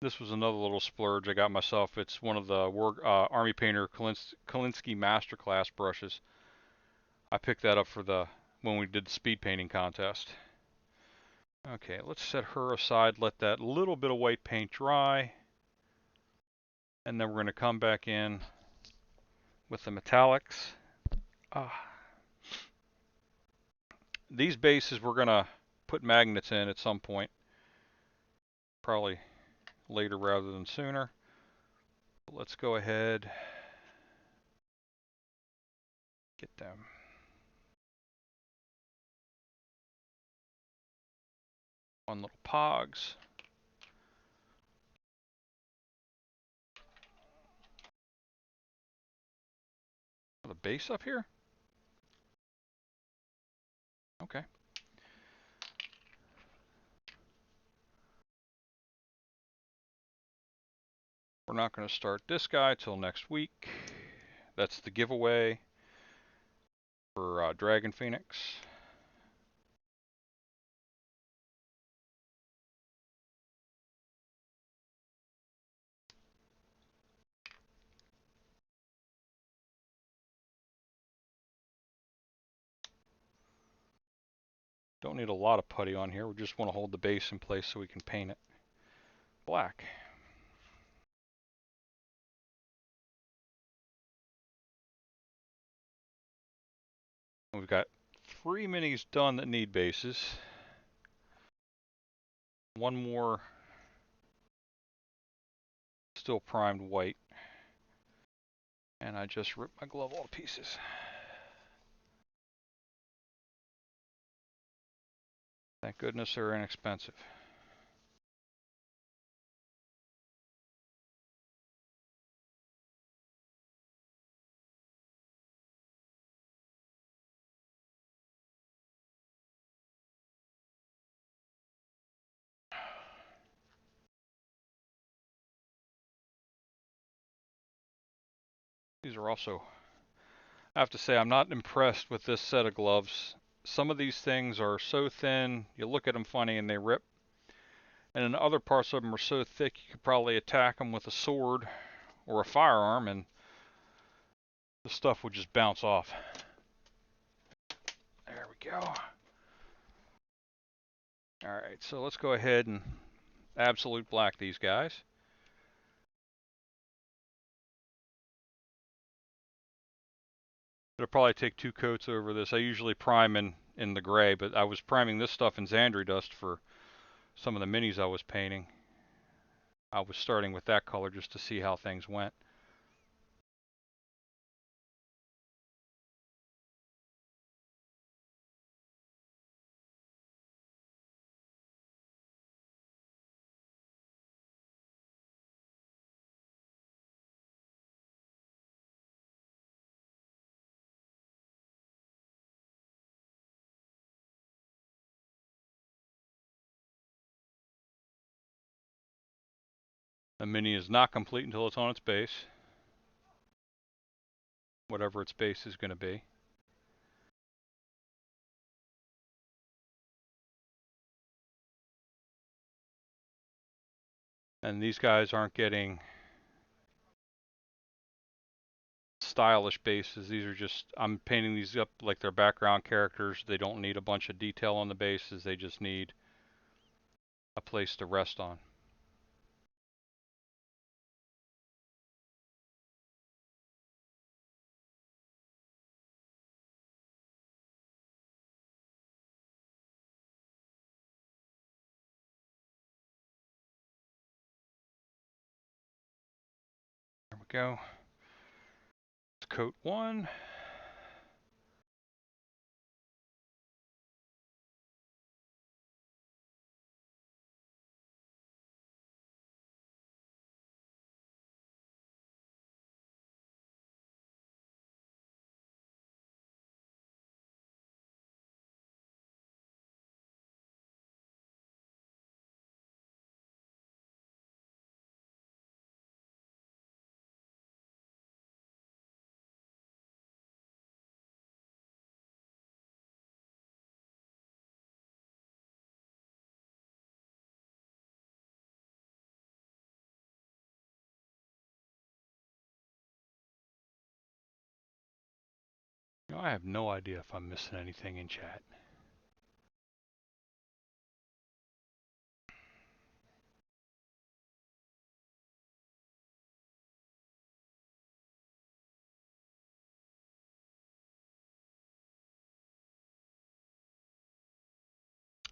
This was another little splurge I got myself. It's one of the Army Painter Kolinsky Masterclass brushes. I picked that up for when we did the speed painting contest. Okay, let's set her aside, let that little bit of white paint dry. And then we're going to come back in with the metallics. These bases we're going to put magnets in at some point. Probably later rather than sooner. But let's go ahead, get them. On little pogs. The base up here? Okay. We're not going to start this guy till next week. That's the giveaway for Dragon Phoenix. Don't need a lot of putty on here. We just want to hold the base in place so we can paint it black. We've got 3 minis done that need bases. One more still primed white. And I just ripped my glove all to pieces. Thank goodness they're inexpensive. These are also, I have to say, I'm not impressed with this set of gloves. Some of these things are so thin, you look at them funny and they rip. And then other parts of them are so thick you could probably attack them with a sword or a firearm and the stuff would just bounce off. There we go. Alright, so let's go ahead and absolute black these guys. It'll probably take 2 coats over this. I usually prime in the gray, but I was priming this stuff in Xandri Dust for some of the minis I was painting. I was starting with that color just to see how things went. The mini is not complete until it's on its base, whatever its base is going to be. And these guys aren't getting stylish bases. These are just, I'm painting these up like they're background characters. They don't need a bunch of detail on the bases. They just need a place to rest on. There we go. Let's coat 1. You know, I have no idea if I'm missing anything in chat.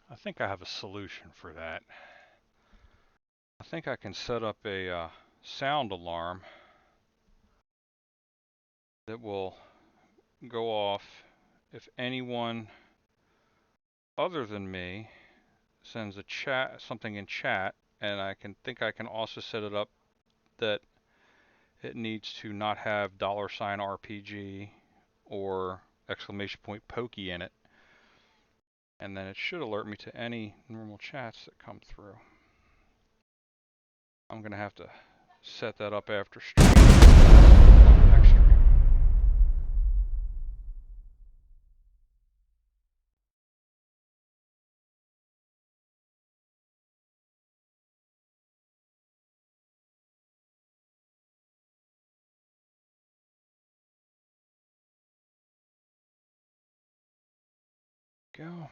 I think I have a solution for that. I think I can set up a sound alarm that will go off if anyone other than me sends a chat, something in chat, and I can also set it up that it needs to not have $RPG or exclamation point pokey in it, and then it should alert me to any normal chats that come through. I'm gonna have to set that up after stream. Next stream. Go.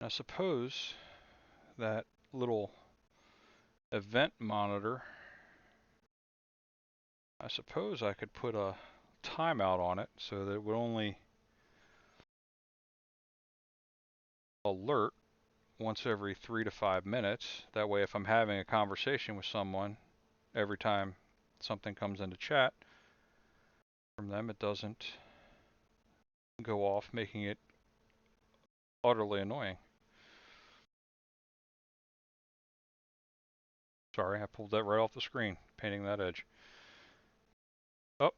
I suppose that little event monitor, I suppose I could put a timeout on it so that it would only alert once every 3 to 5 minutes. That way, if I'm having a conversation with someone, every time something comes into chat from them, it doesn't go off, making it utterly annoying. Sorry, I pulled that right off the screen, painting that edge. Oh,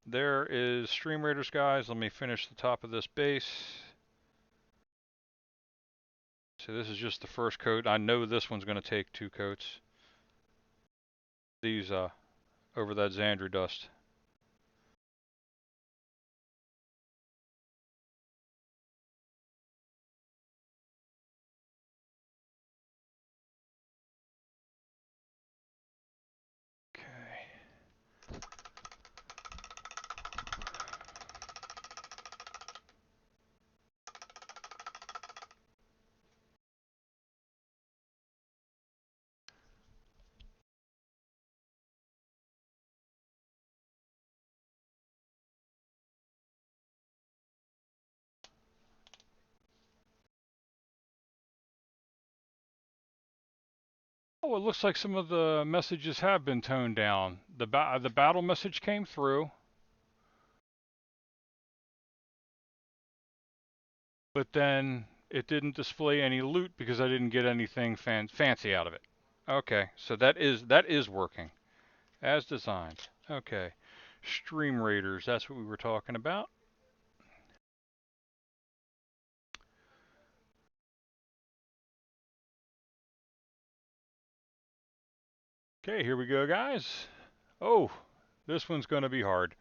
there is Stream Raiders, guys. Let me finish the top of this base. So this is just the first coat. I know this one's going to take 2 coats. These over that Xandri dust. Oh, it looks like some of the messages have been toned down. The battle message came through, but then it didn't display any loot because I didn't get anything fancy out of it. Okay, so that is working as designed. Okay, Stream Raiders, that's what we were talking about. Okay, here we go, guys. Oh, this one's going to be hard.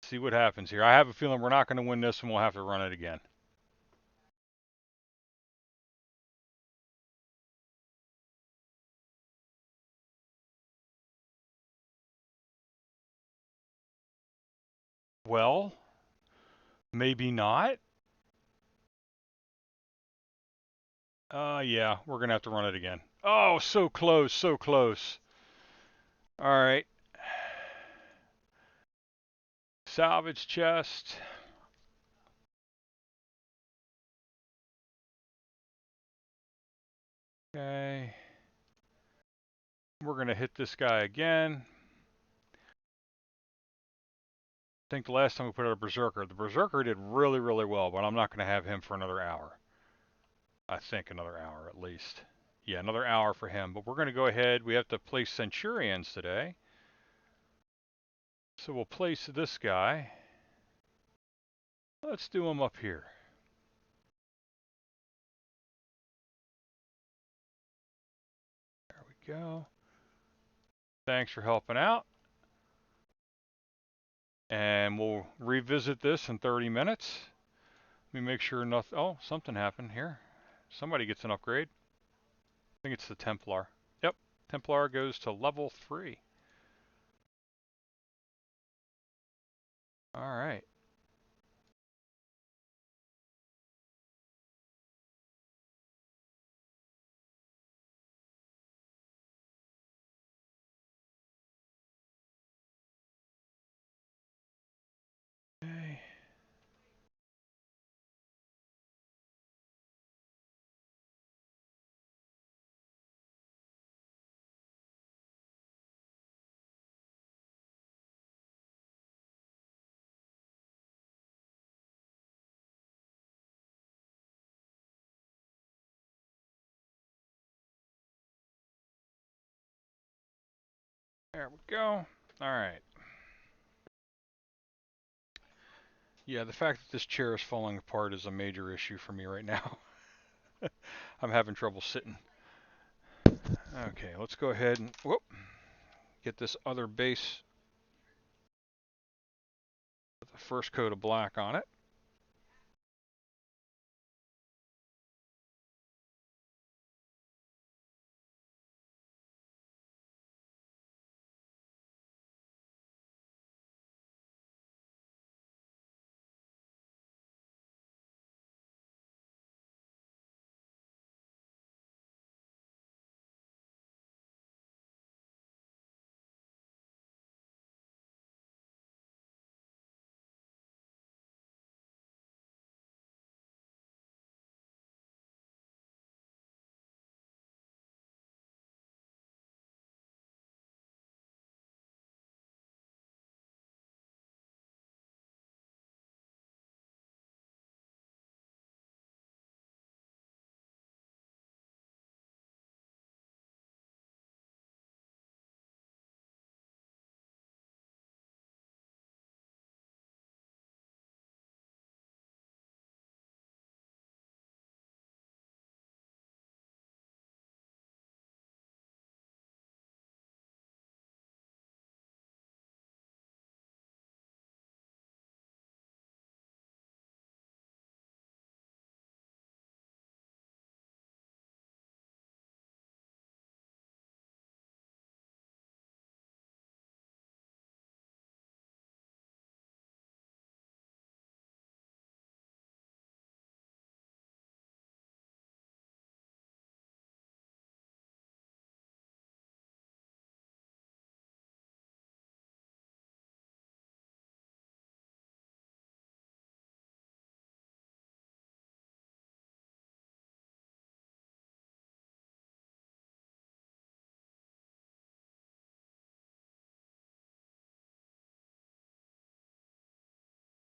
See what happens here. I have a feeling we're not going to win this and we'll have to run it again. Well, maybe not. Yeah, we're going to have to run it again. Oh, so close, so close. All right. Salvage chest. Okay. We're going to hit this guy again. I think the last time we put out a Berserker, the Berserker did really, really well, but I'm not going to have him for another hour. I think another hour at least. Yeah, another hour for him. But we're going to go ahead. We have to place Centurions today. So we'll place this guy. Let's do him up here. There we go. Thanks for helping out. And we'll revisit this in 30 minutes. Let me make sure nothing. Oh, something happened here. Somebody gets an upgrade. I think it's the Templar. Yep, Templar goes to level 3. All right. Okay. There we go. All right. Yeah, the fact that this chair is falling apart is a major issue for me right now. I'm having trouble sitting. Okay, let's go ahead and whoop, get this other base with the first coat of black on it.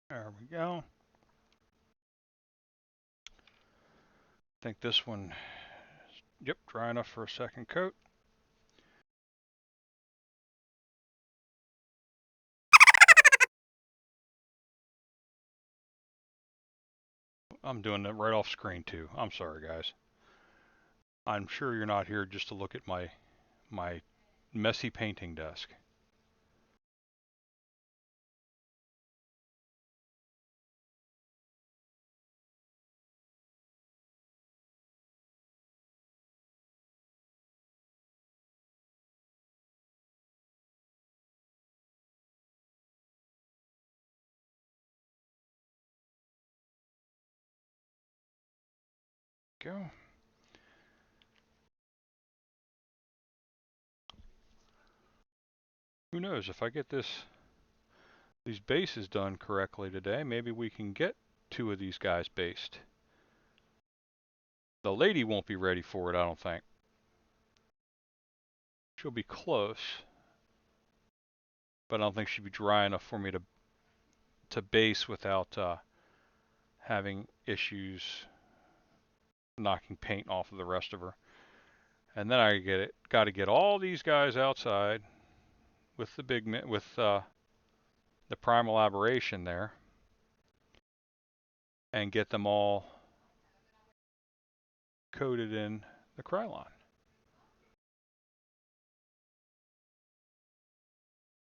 There we go. I think this one, yep, dry enough for a second coat. I'm doing that right off screen too. I'm sorry, guys. I'm sure you're not here just to look at my messy painting desk. Go. Who knows, if I get these bases done correctly today, maybe we can get 2 of these guys based. The lady won't be ready for it, I don't think. She'll be close, but I don't think she'd be dry enough for me to base without having issues knocking paint off of the rest of her. And then I got to get all these guys outside with the the Primal Aberration there, and get them all coated in the Krylon.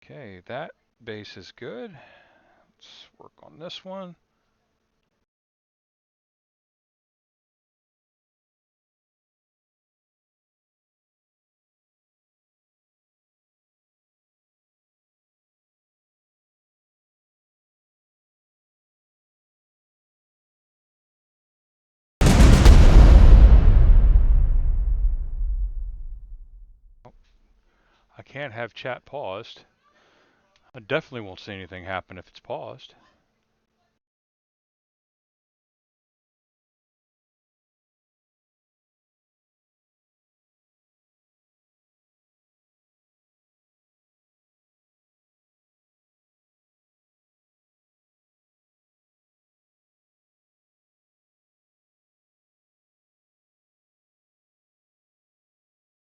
Okay, that base is good. Let's work on this one. I can't have chat paused. I definitely won't see anything happen if it's paused.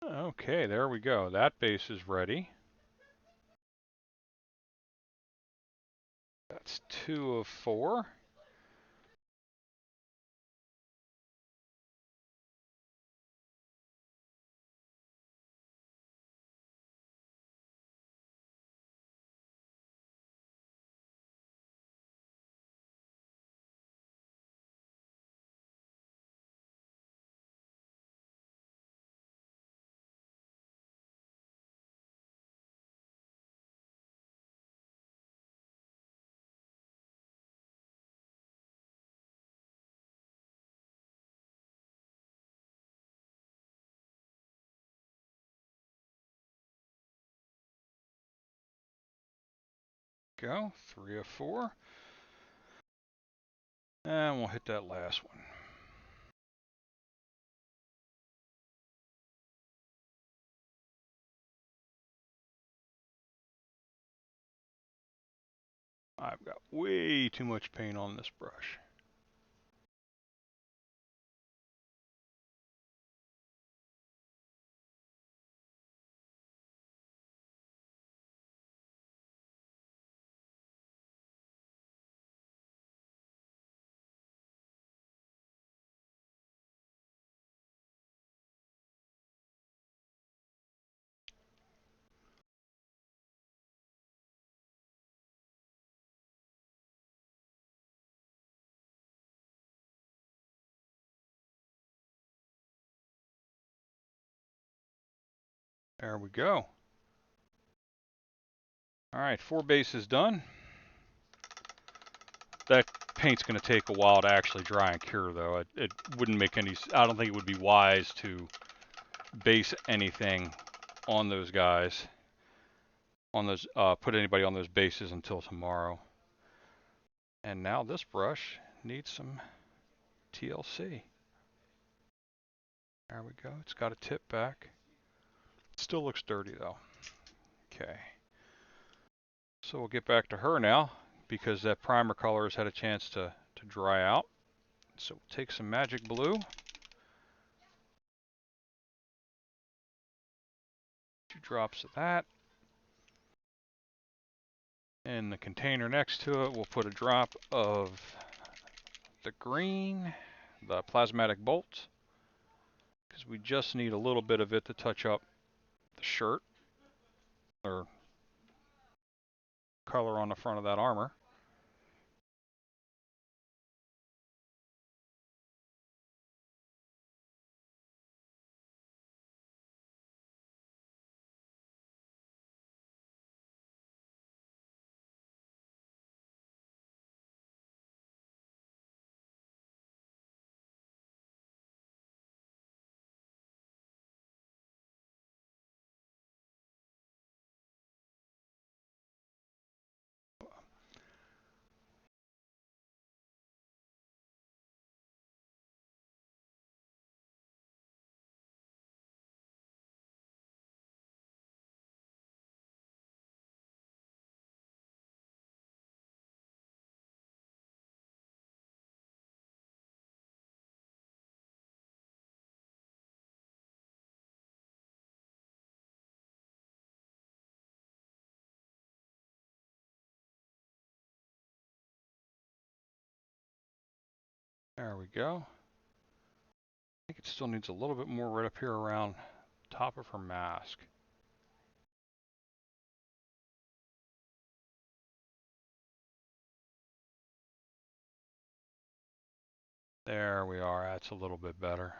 Okay, there we go. That base is ready. That's 2 of 4. Go, 3 of 4. And we'll hit that last one. I've got way too much paint on this brush. There we go. All right, 4 bases done. That paint's going to take a while to actually dry and cure, though. It wouldn't make any. I don't think it would be wise to base anything on those guys, on those put anybody on those bases until tomorrow. And now this brush needs some TLC. There we go. It's got a tip back. Still looks dirty though. Okay. So we'll get back to her now because that primer color has had a chance to dry out. So we'll take some magic blue. 2 drops of that. In the container next to it, we'll put a drop of the green, the plasmatic bolt, because we just need a little bit of it to touch up the shirt or color on the front of that armor. There we go. I think it still needs a little bit more right up here around the top of her mask. There we are. That's a little bit better.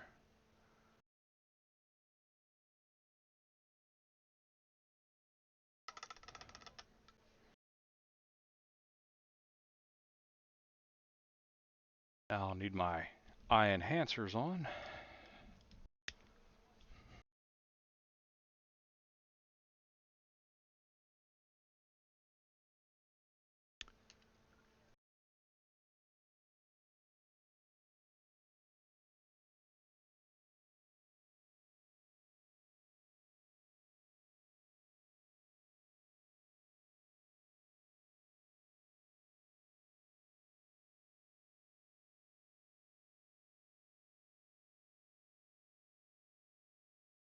Now I'll need my eye enhancers on.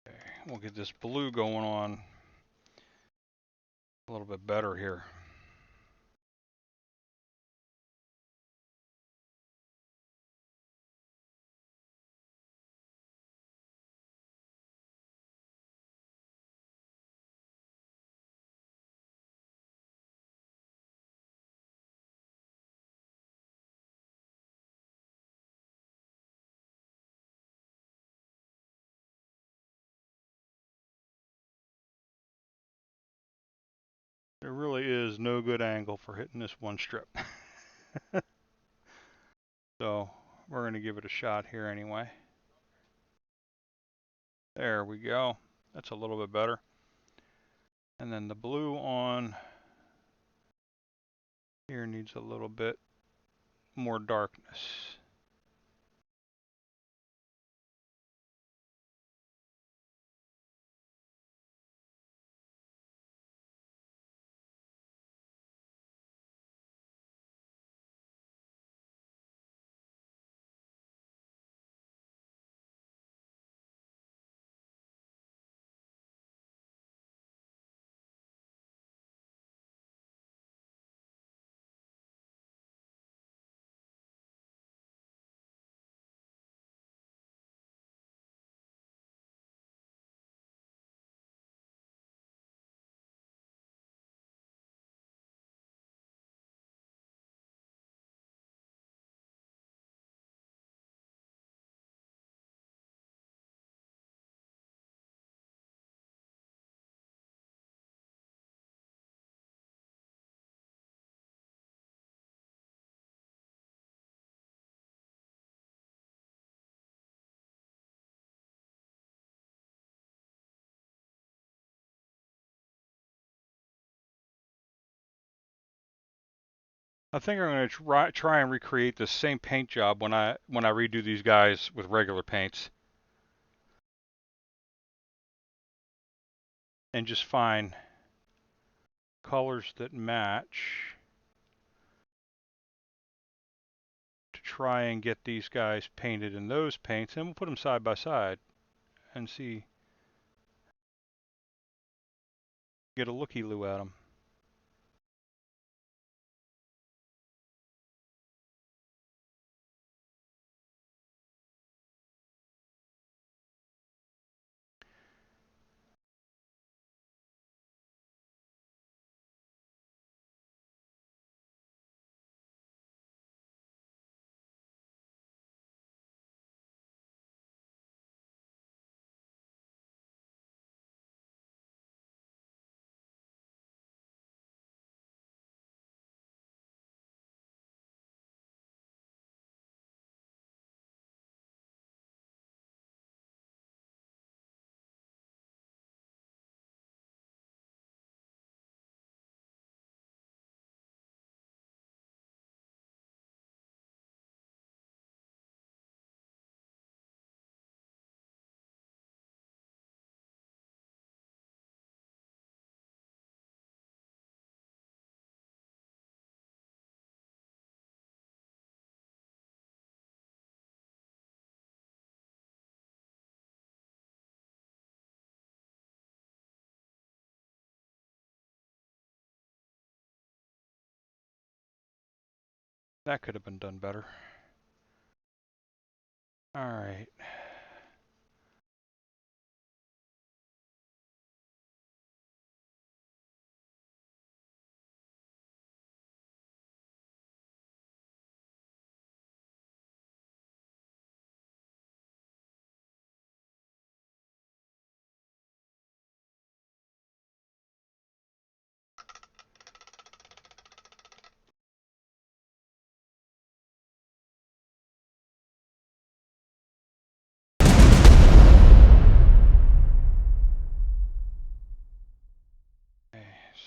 Okay, we'll get this blue going on a little bit better here. There really is no good angle for hitting this one strip. So we're going to give it a shot here anyway. There we go. That's a little bit better. And then the blue on here needs a little bit more darkness. I think I'm going to try and recreate the same paint job when I redo these guys with regular paints. And just find colors that match to try and get these guys painted in those paints, and we'll put them side by side and see, get a looky-loo at them. That could have been done better. All right.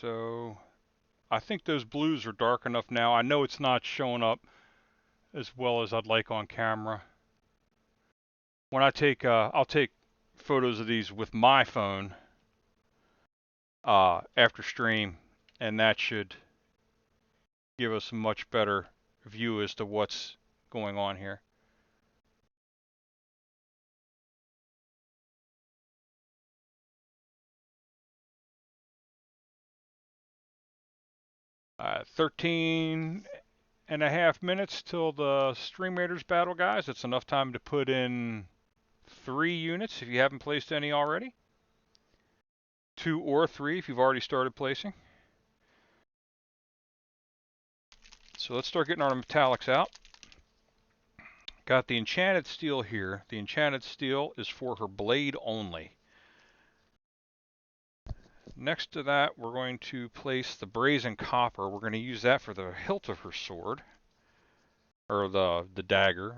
So I think those blues are dark enough now. I know it's not showing up as well as I'd like on camera. When I take, I'll take photos of these with my phone after stream, and that should give us a much better view as to what's going on here. 13.5 minutes till the Stream Raiders battle, guys. It's enough time to put in 3 units if you haven't placed any already. 2 or 3 if you've already started placing. So let's start getting our metallics out. Got the enchanted steel here. The enchanted steel is for her blade only. Next to that, we're going to place the brazen copper. We're going to use that for the hilt of her sword, or the dagger.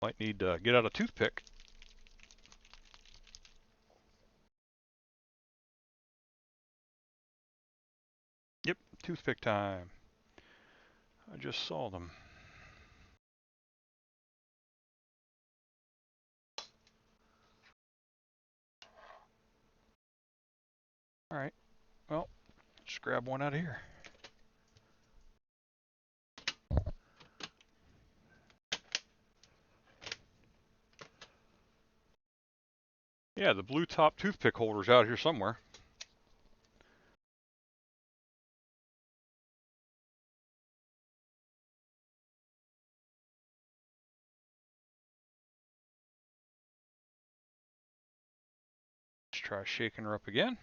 Might need to get out a toothpick. Yep, toothpick time. I just saw them. All right, well, just grab one out of here. Yeah, the blue top toothpick holder's out here somewhere. Let's try shaking her up again.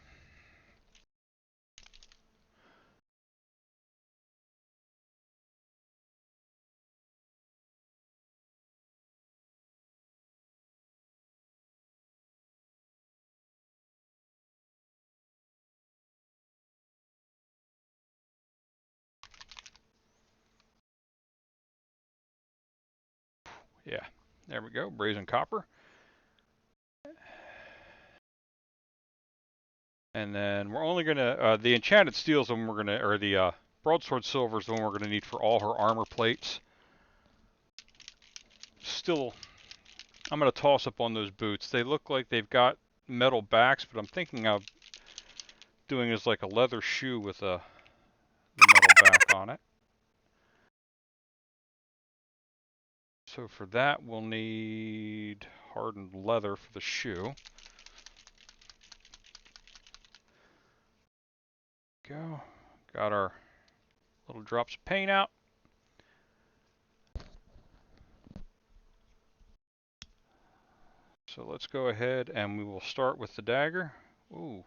Yeah, there we go, brazen copper. And then we're only gonna, the enchanted steel's the one we're gonna, or the broadsword silver's the one we're gonna need for all her armor plates. Still, I'm gonna toss up on those boots. They look like they've got metal backs, but I'm thinking of doing is like a leather shoe with a metal back on it. So for that, we'll need hardened leather for the shoe. Go. Got our little drops of paint out. So let's go ahead and we will start with the dagger. Ooh.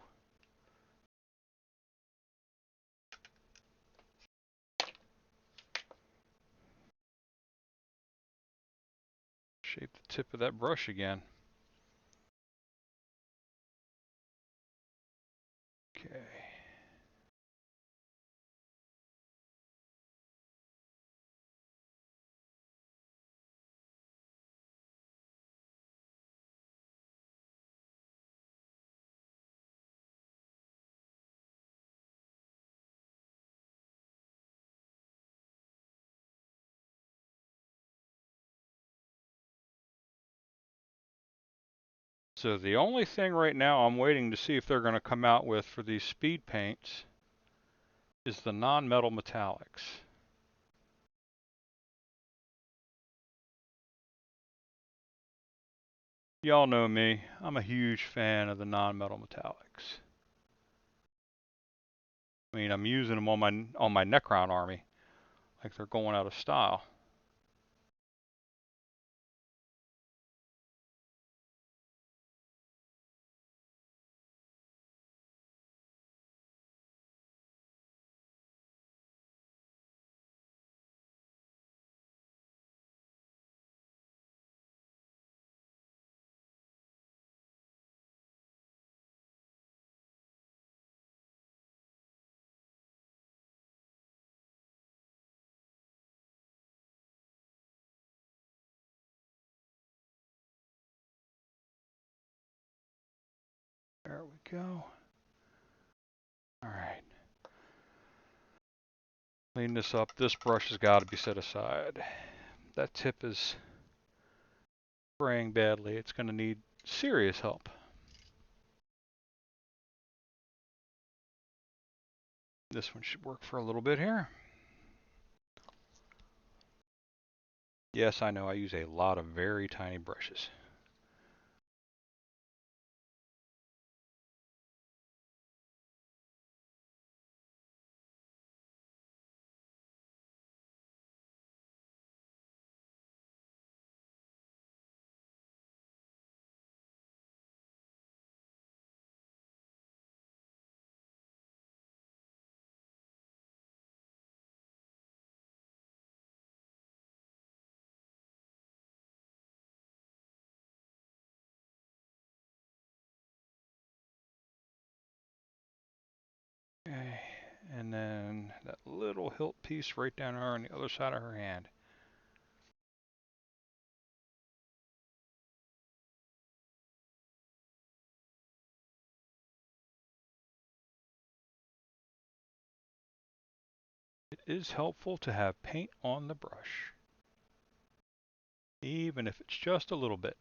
Shape the tip of that brush again. Okay. So the only thing right now I'm waiting to see if they're going to come out with for these speed paints is the non-metal metallics. Y'all know me. I'm a huge fan of the non-metal metallics. I mean, I'm using them on my Necron army, like they're going out of style. There we go. All right. Clean this up. This brush has got to be set aside. That tip is spraying badly. It's going to need serious help. This one should work for a little bit here. Yes, I know I use a lot of very tiny brushes. Okay, and then that little hilt piece right down there on the other side of her hand. It is helpful to have paint on the brush, even if it's just a little bit.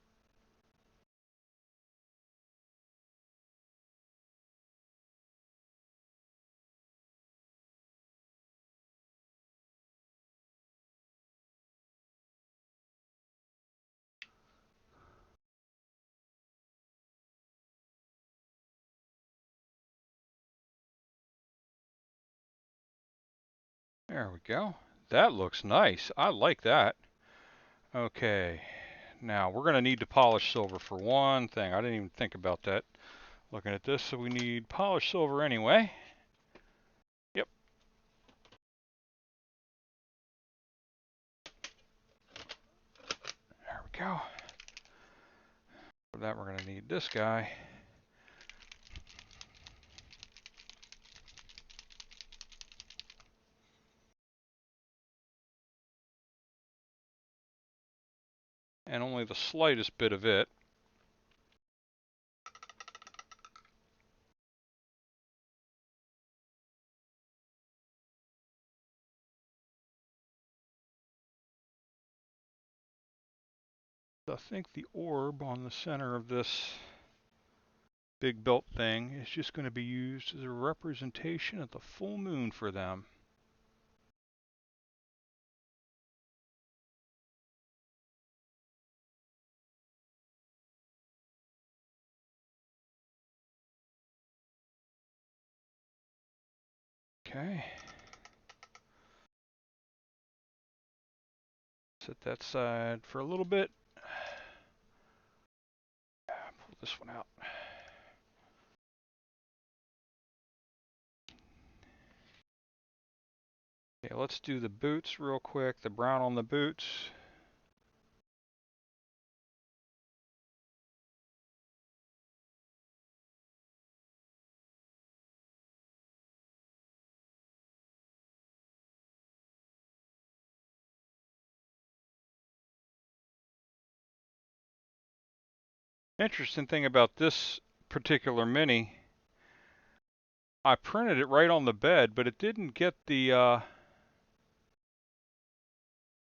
There we go. That looks nice. I like that. Okay, now we're going to need to polish silver for one thing. I didn't even think about that looking at this. So we need polished silver anyway. Yep. There we go. For that we're going to need this guy. And only the slightest bit of it. I think the orb on the center of this big belt thing is just going to be used as a representation of the full moon for them. Okay. Set that side for a little bit. Pull this one out. Okay, let's do the boots real quick. The brown on the boots. Interesting thing about this particular mini, I printed it right on the bed, but it didn't get the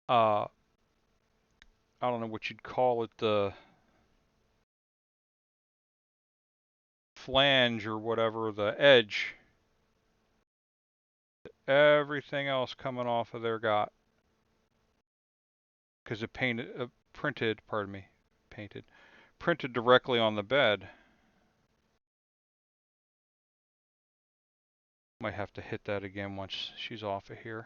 I don't know what you'd call it, the flange or whatever, the edge. Everything else coming off of there got, because it printed, pardon me, painted, printed directly on the bed. Might have to hit that again once she's off of here.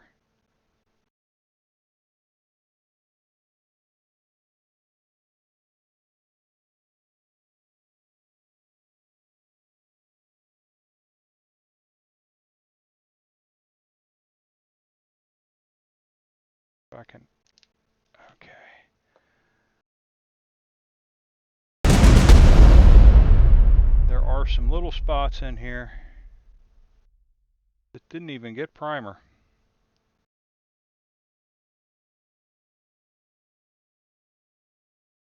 If I can, okay. There are some little spots in here that didn't even get primer.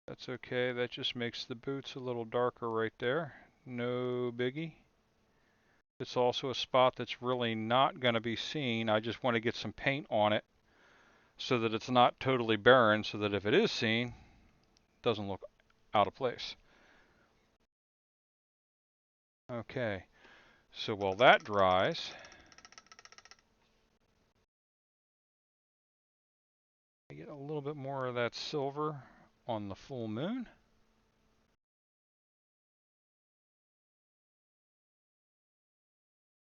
That's okay, that just makes the boots a little darker right there. No biggie. It's also a spot that's really not going to be seen. I just want to get some paint on it so that it's not totally barren, so that if it is seen, it doesn't look out of place. Okay, so while that dries, I get a little bit more of that silver on the full moon.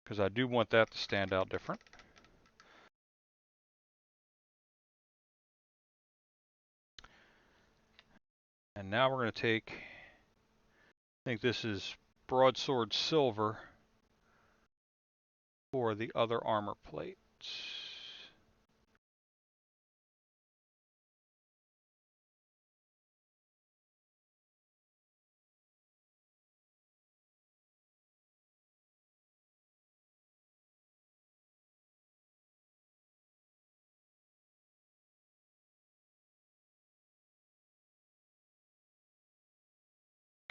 Because I do want that to stand out different. And now we're going to take, I think this is broadsword silver for the other armor plates.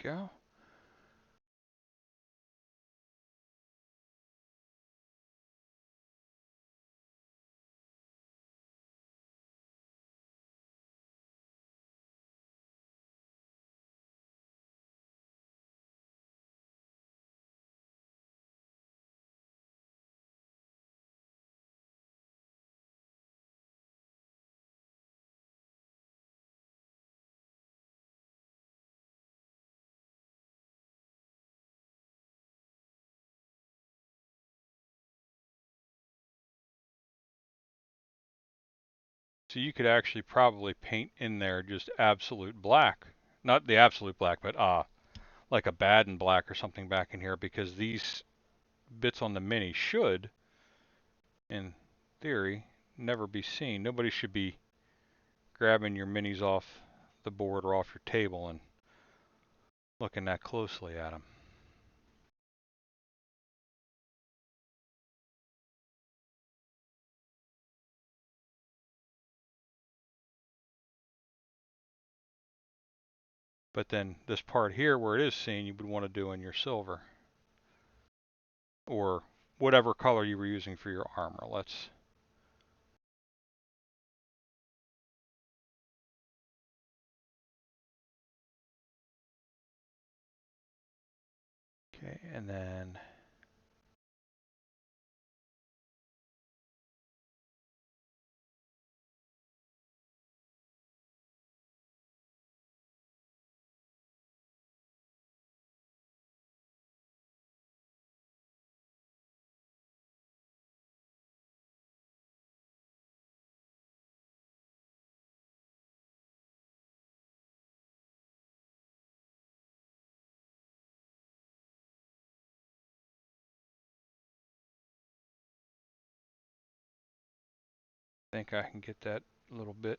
Go. So you could actually probably paint in there just absolute black. Not the absolute black, but like a Baden black or something back in here, because these bits on the Mini should, in theory, never be seen. Nobody should be grabbing your Minis off the board or off your table and looking that closely at them. But then this part here where it is seen, you would want to do in your silver. Or whatever color you were using for your armor. Let's... Okay, and then... I think I can get that a little bit.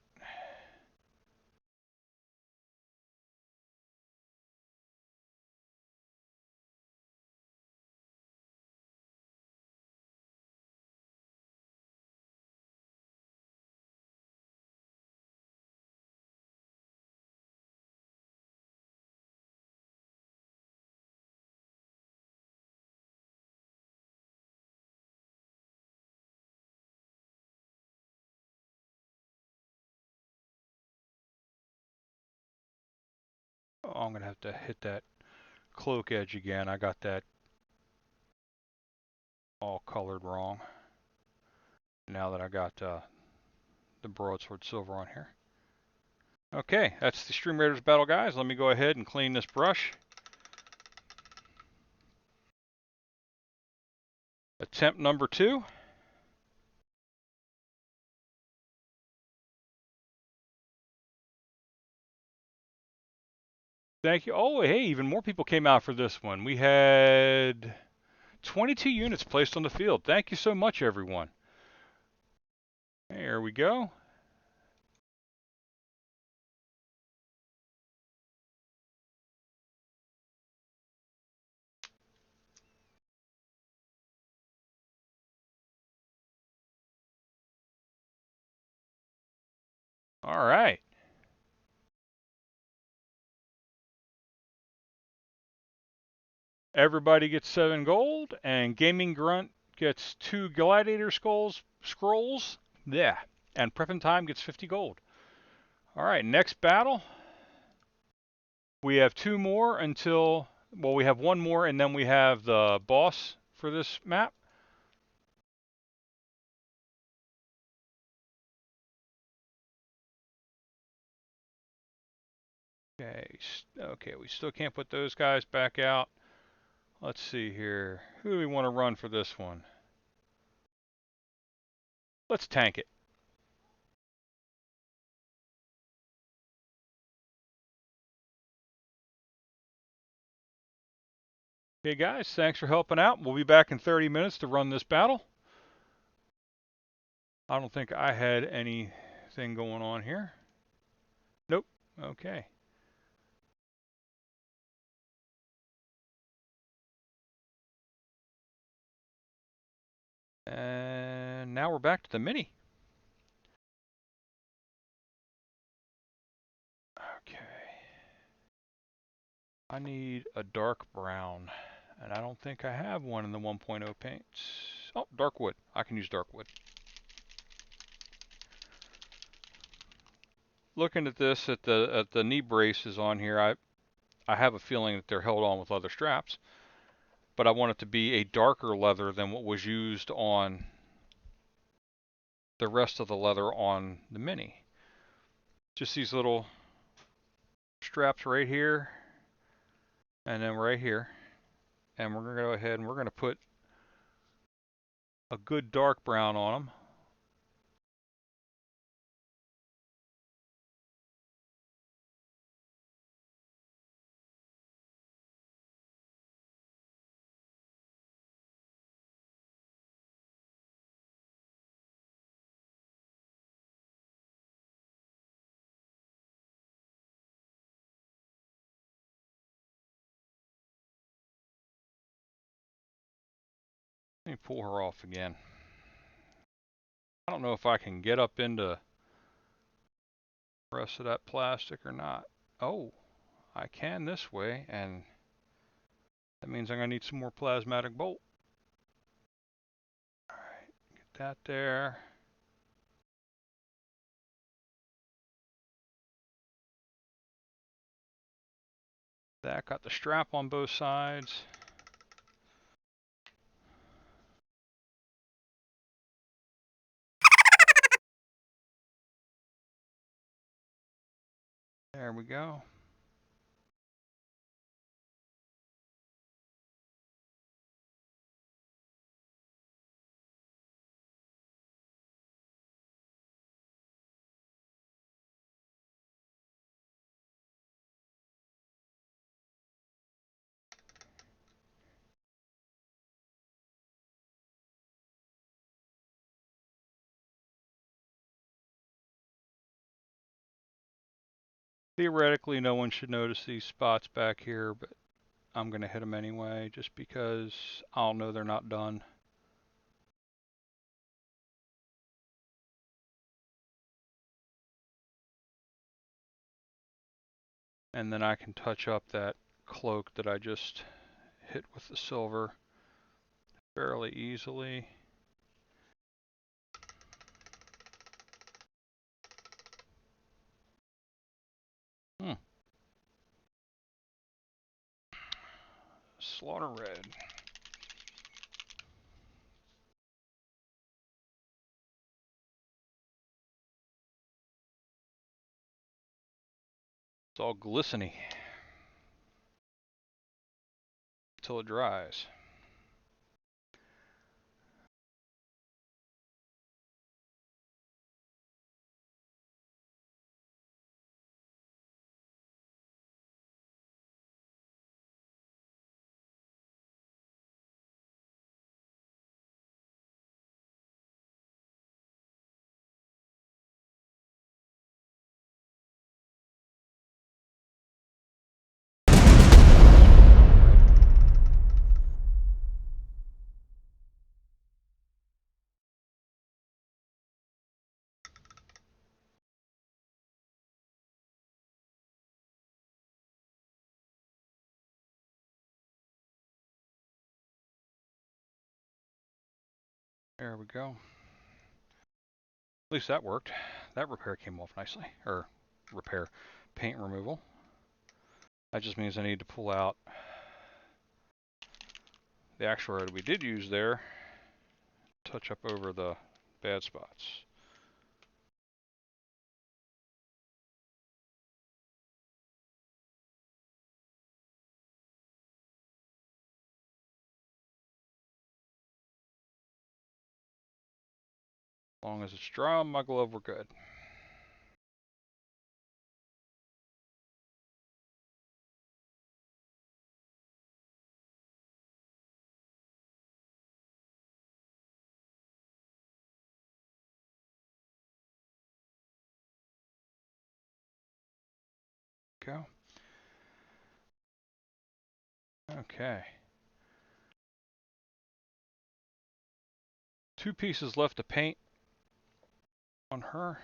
Oh, I'm going to have to hit that cloak edge again. I got that all colored wrong. Now that I got the broadsword silver on here. Okay, that's the Stream Raiders battle, guys. Let me go ahead and clean this brush. Attempt number 2. Thank you. Oh, hey, even more people came out for this one. We had 22 units placed on the field. Thank you so much, everyone. There we go. All right. Everybody gets 7 gold, and Gaming Grunt gets 2 Gladiator scrolls. Yeah. And Preppin' Time gets 50 gold. All right, next battle. We have 2 more until, well, we have 1 more, and then we have the boss for this map. Okay, we still can't put those guys back out. Let's see here. Who do we want to run for this one? Let's tank it. Okay, guys, thanks for helping out. We'll be back in 30 minutes to run this battle. I don't think I had anything going on here. Nope. Okay. And now we're back to the mini. Okay. I need a dark brown, and I don't think I have one in the 1.0 paints. Oh, dark wood. I can use dark wood. Looking at this, at the knee braces on here, I have a feeling that they're held on with leather straps, but I want it to be a darker leather than what was used on the rest of the leather on the mini. Just these little straps right here, and then right here. And we're going to go ahead and we're going to put a good dark brown on them. Let me pull her off again. I don't know if I can get up into the rest of that plastic or not. Oh, I can this way, and that means I'm going to need some more plasmatic bolt. All right, get that there. That got the strap on both sides. There we go. Theoretically, no one should notice these spots back here, but I'm going to hit them anyway, just because I'll know they're not done. And then I can touch up that cloak that I just hit with the silver fairly easily. Slaughter red. It's all glistening until it dries. There we go. At least that worked. That repair came off nicely. Or repair, paint removal. That just means I need to pull out the actuator we did use there, touch up over the bad spots. As long as it's dry on my glove, we're good. Go. Okay. 2 pieces left to paint on her.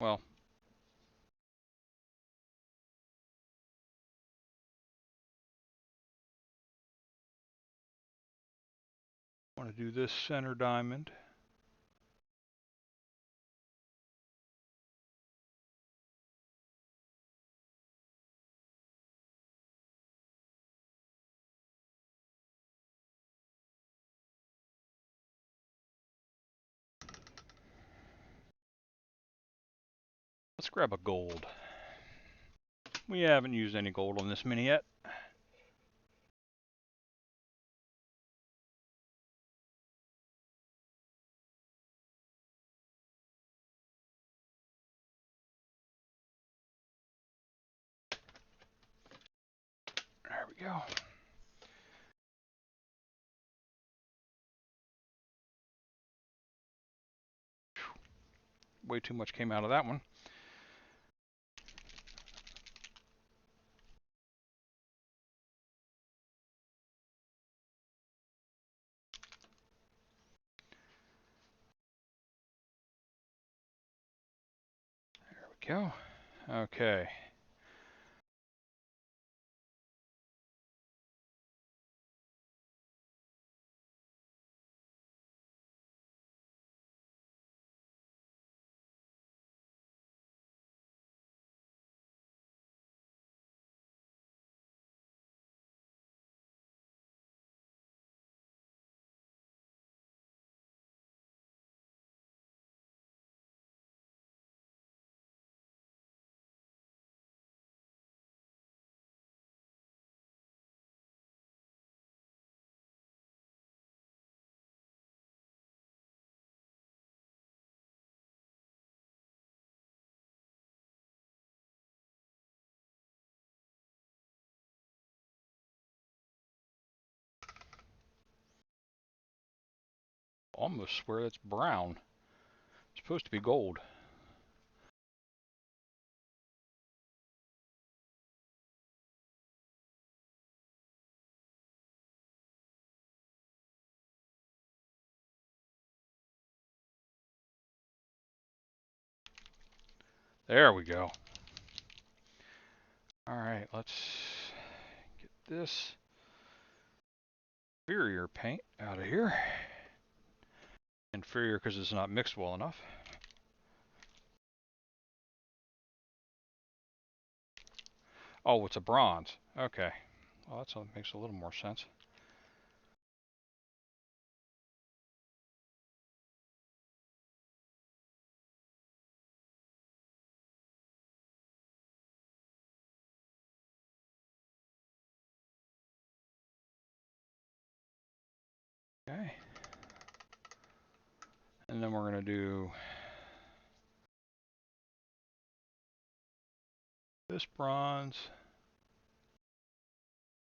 Well, I want to do this center diamond. Let's grab a gold. We haven't used any gold on this mini yet. There we go. Way too much came out of that one. There we go. Okay. Almost swear that's brown. It's supposed to be gold. There we go. Alright, let's get this inferior paint out of here. Inferior because it's not mixed well enough. Oh, it's a bronze. Okay. Well, that makes a little more sense. Okay. And then we're going to do this bronze,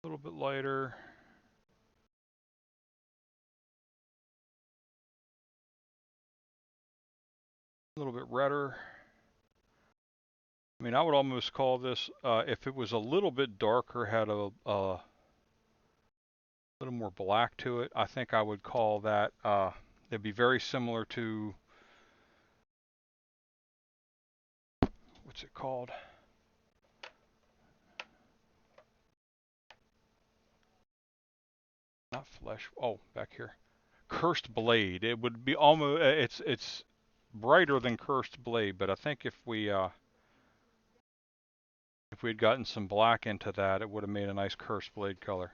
a little bit lighter. A little bit redder. I mean, I would almost call this, if it was a little bit darker, had a little more black to it, I think I would call that, it'd be very similar to, what's it called? Not flesh, oh, back here. Cursed Blade. It would be almost, it's brighter than Cursed Blade, but I think if we had gotten some black into that, it would have made a nice Cursed Blade color.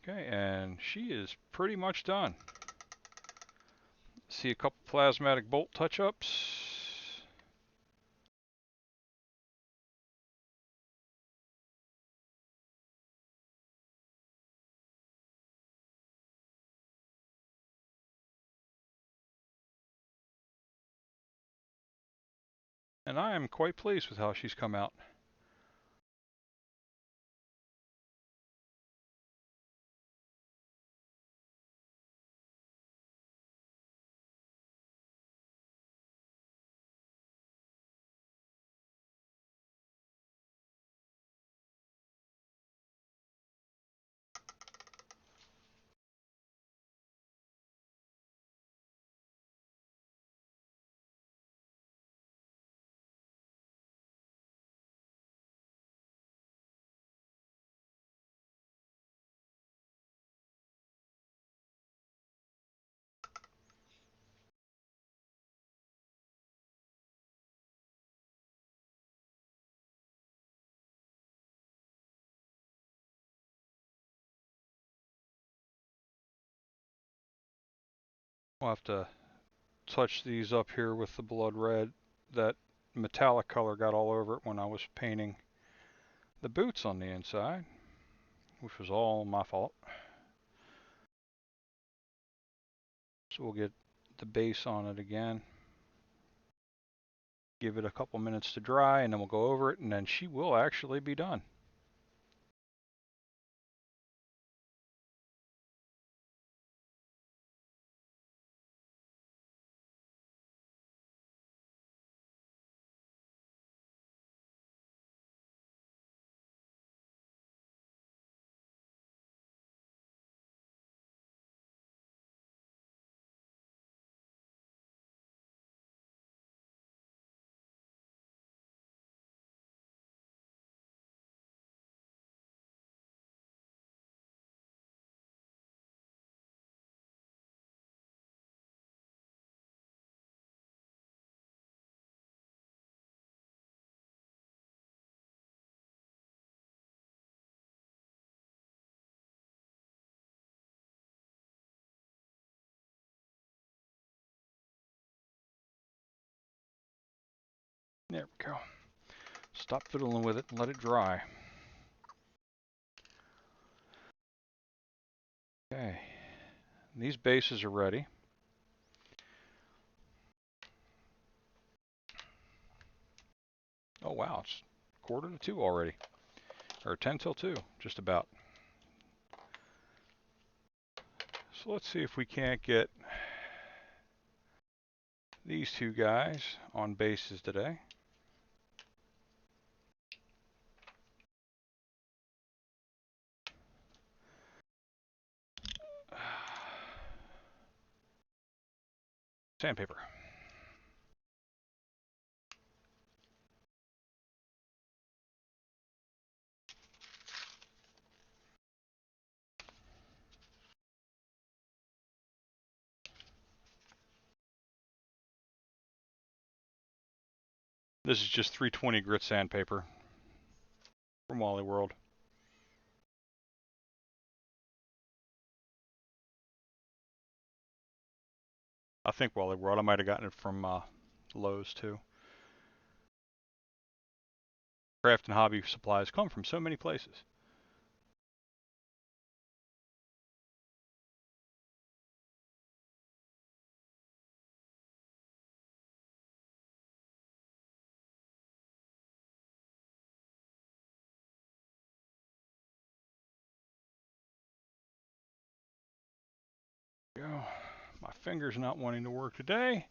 Okay, and she is pretty much done. See a couple plasmatic bolt touch-ups. And I am quite pleased with how she's come out. We'll have to touch these up here with the blood red. That metallic color got all over it when I was painting the boots on the inside, which was all my fault. So we'll get the base on it again. Give it a couple minutes to dry, and then we'll go over it, and then she will actually be done. There we go. Stop fiddling with it and let it dry. Okay, these bases are ready. Oh wow, it's 1:45 already. Or 10 till 2, just about. So let's see if we can't get these two guys on bases today. Sandpaper. This is just 320 grit sandpaper from Wally World. I think Wally World. I might have gotten it from Lowe's too. Craft and hobby supplies come from so many places. My finger's not wanting to work today.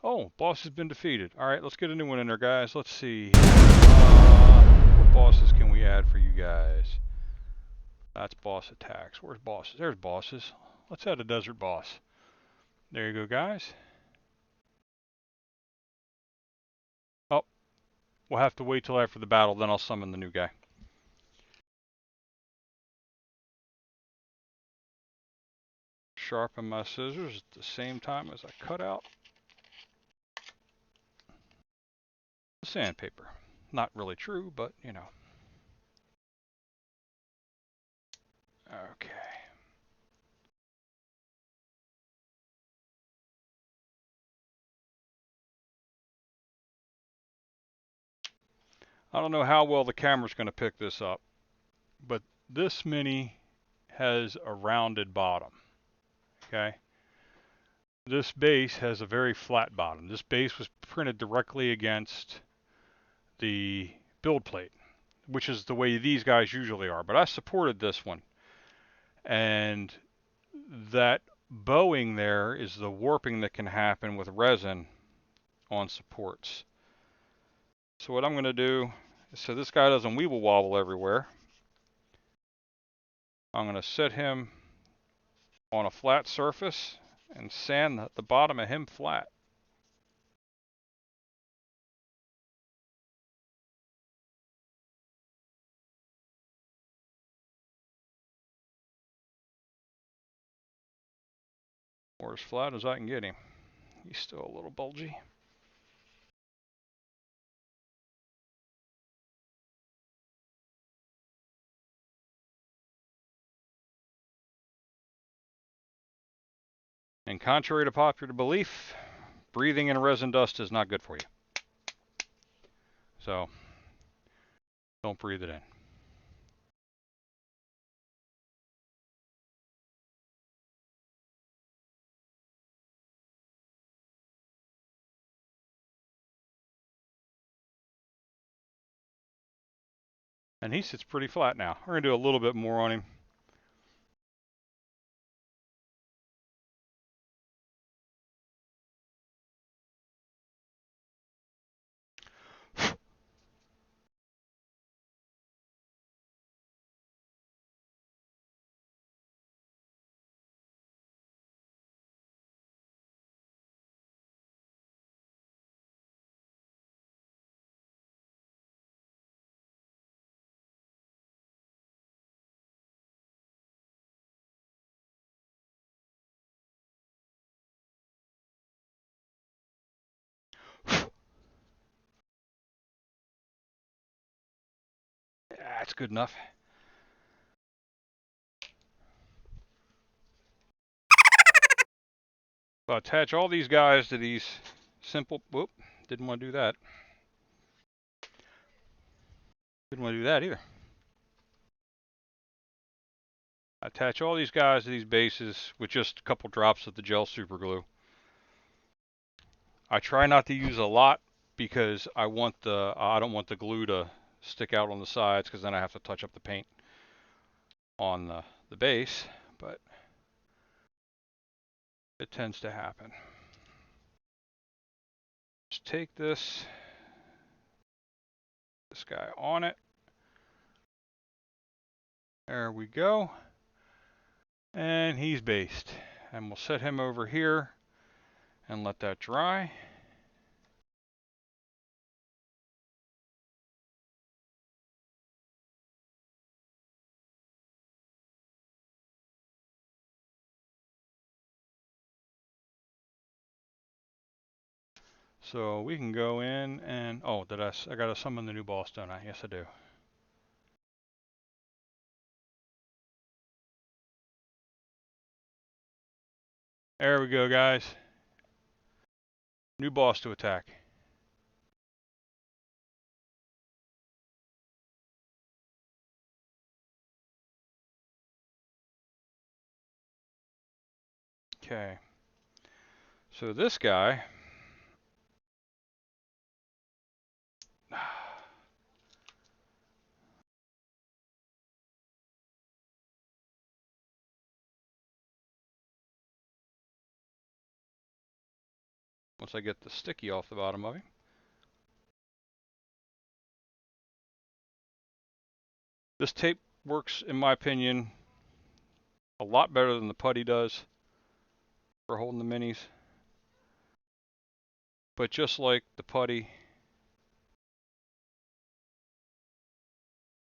Oh, boss has been defeated. All right, let's get a new one in there, guys. Let's see. What bosses can we add for you guys? That's boss attacks. Where's bosses? There's bosses. Let's add a desert boss. There you go, guys. Oh, we'll have to wait till after the battle, then I'll summon the new guy. Sharpen my scissors at the same time as I cut out the sandpaper. Not really true, but you know. Okay. I don't know how well the camera's going to pick this up, but this mini has a rounded bottom. Okay. This base has a very flat bottom. This base was printed directly against the build plate, which is the way these guys usually are. But I supported this one. And that bowing there is the warping that can happen with resin on supports. So what I'm going to do, so this guy doesn't weeble wobble everywhere, I'm going to set him on a flat surface and sand the bottom of him flat. Or as flat as I can get him. He's still a little bulgy. And contrary to popular belief, breathing in resin dust is not good for you. So, don't breathe it in. And he sits pretty flat now. We're going to do a little bit more on him. That's good enough. So attach all these guys to these simple, whoop, didn't want to do that. Didn't want to do that either. Attach all these guys to these bases with just a couple drops of the gel super glue. I try not to use a lot because I don't want the glue to stick out on the sides because then I have to touch up the paint on the base, but it tends to happen. Just take this guy on it. There we go. And he's based. And we'll set him over here and let that dry. So we can go in and, oh, I gotta summon the new boss, don't I? Yes, I do. There we go, guys. New boss to attack. Okay. So this guy, once I get the sticky off the bottom of him. This tape works, in my opinion, a lot better than the putty does for holding the minis. But just like the putty,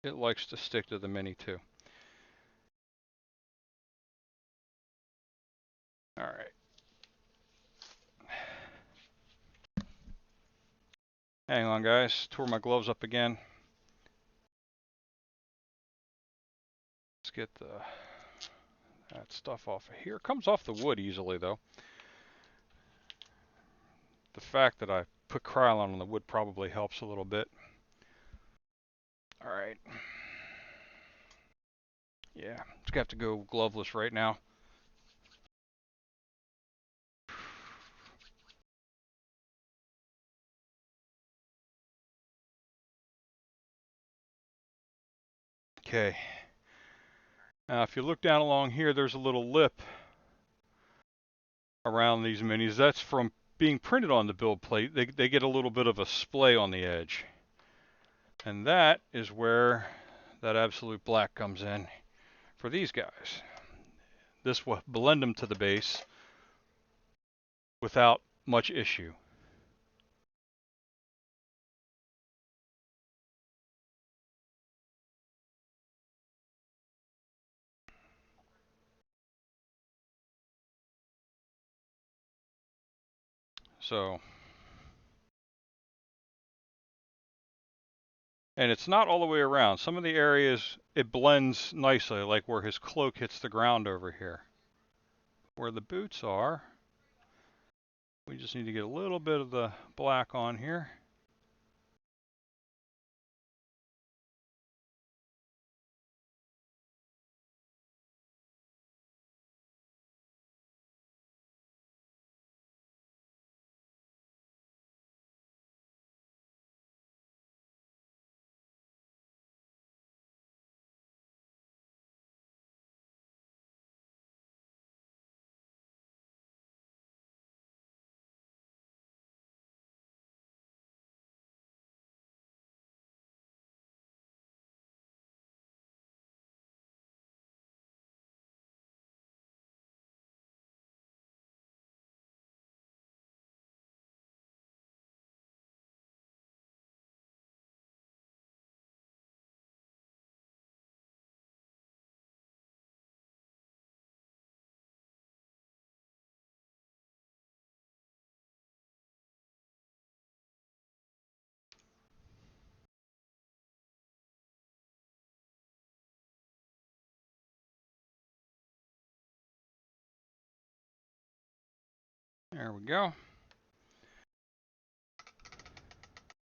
it likes to stick to the mini too. All right. Hang on, guys. Tore my gloves up again. Let's get that stuff off of here. It comes off the wood easily, though. The fact that I put Krylon on the wood probably helps a little bit. All right. Yeah, it's got to go gloveless right now. Okay. Now, if you look down along here, there's a little lip around these minis. That's from being printed on the build plate. They get a little bit of a splay on the edge. And that is where that absolute black comes in for these guys. This will blend them to the base without much issue. So, and it's not all the way around. Some of the areas it blends nicely, like where his cloak hits the ground over here. Where the boots are, we just need to get a little bit of the black on here. There we go.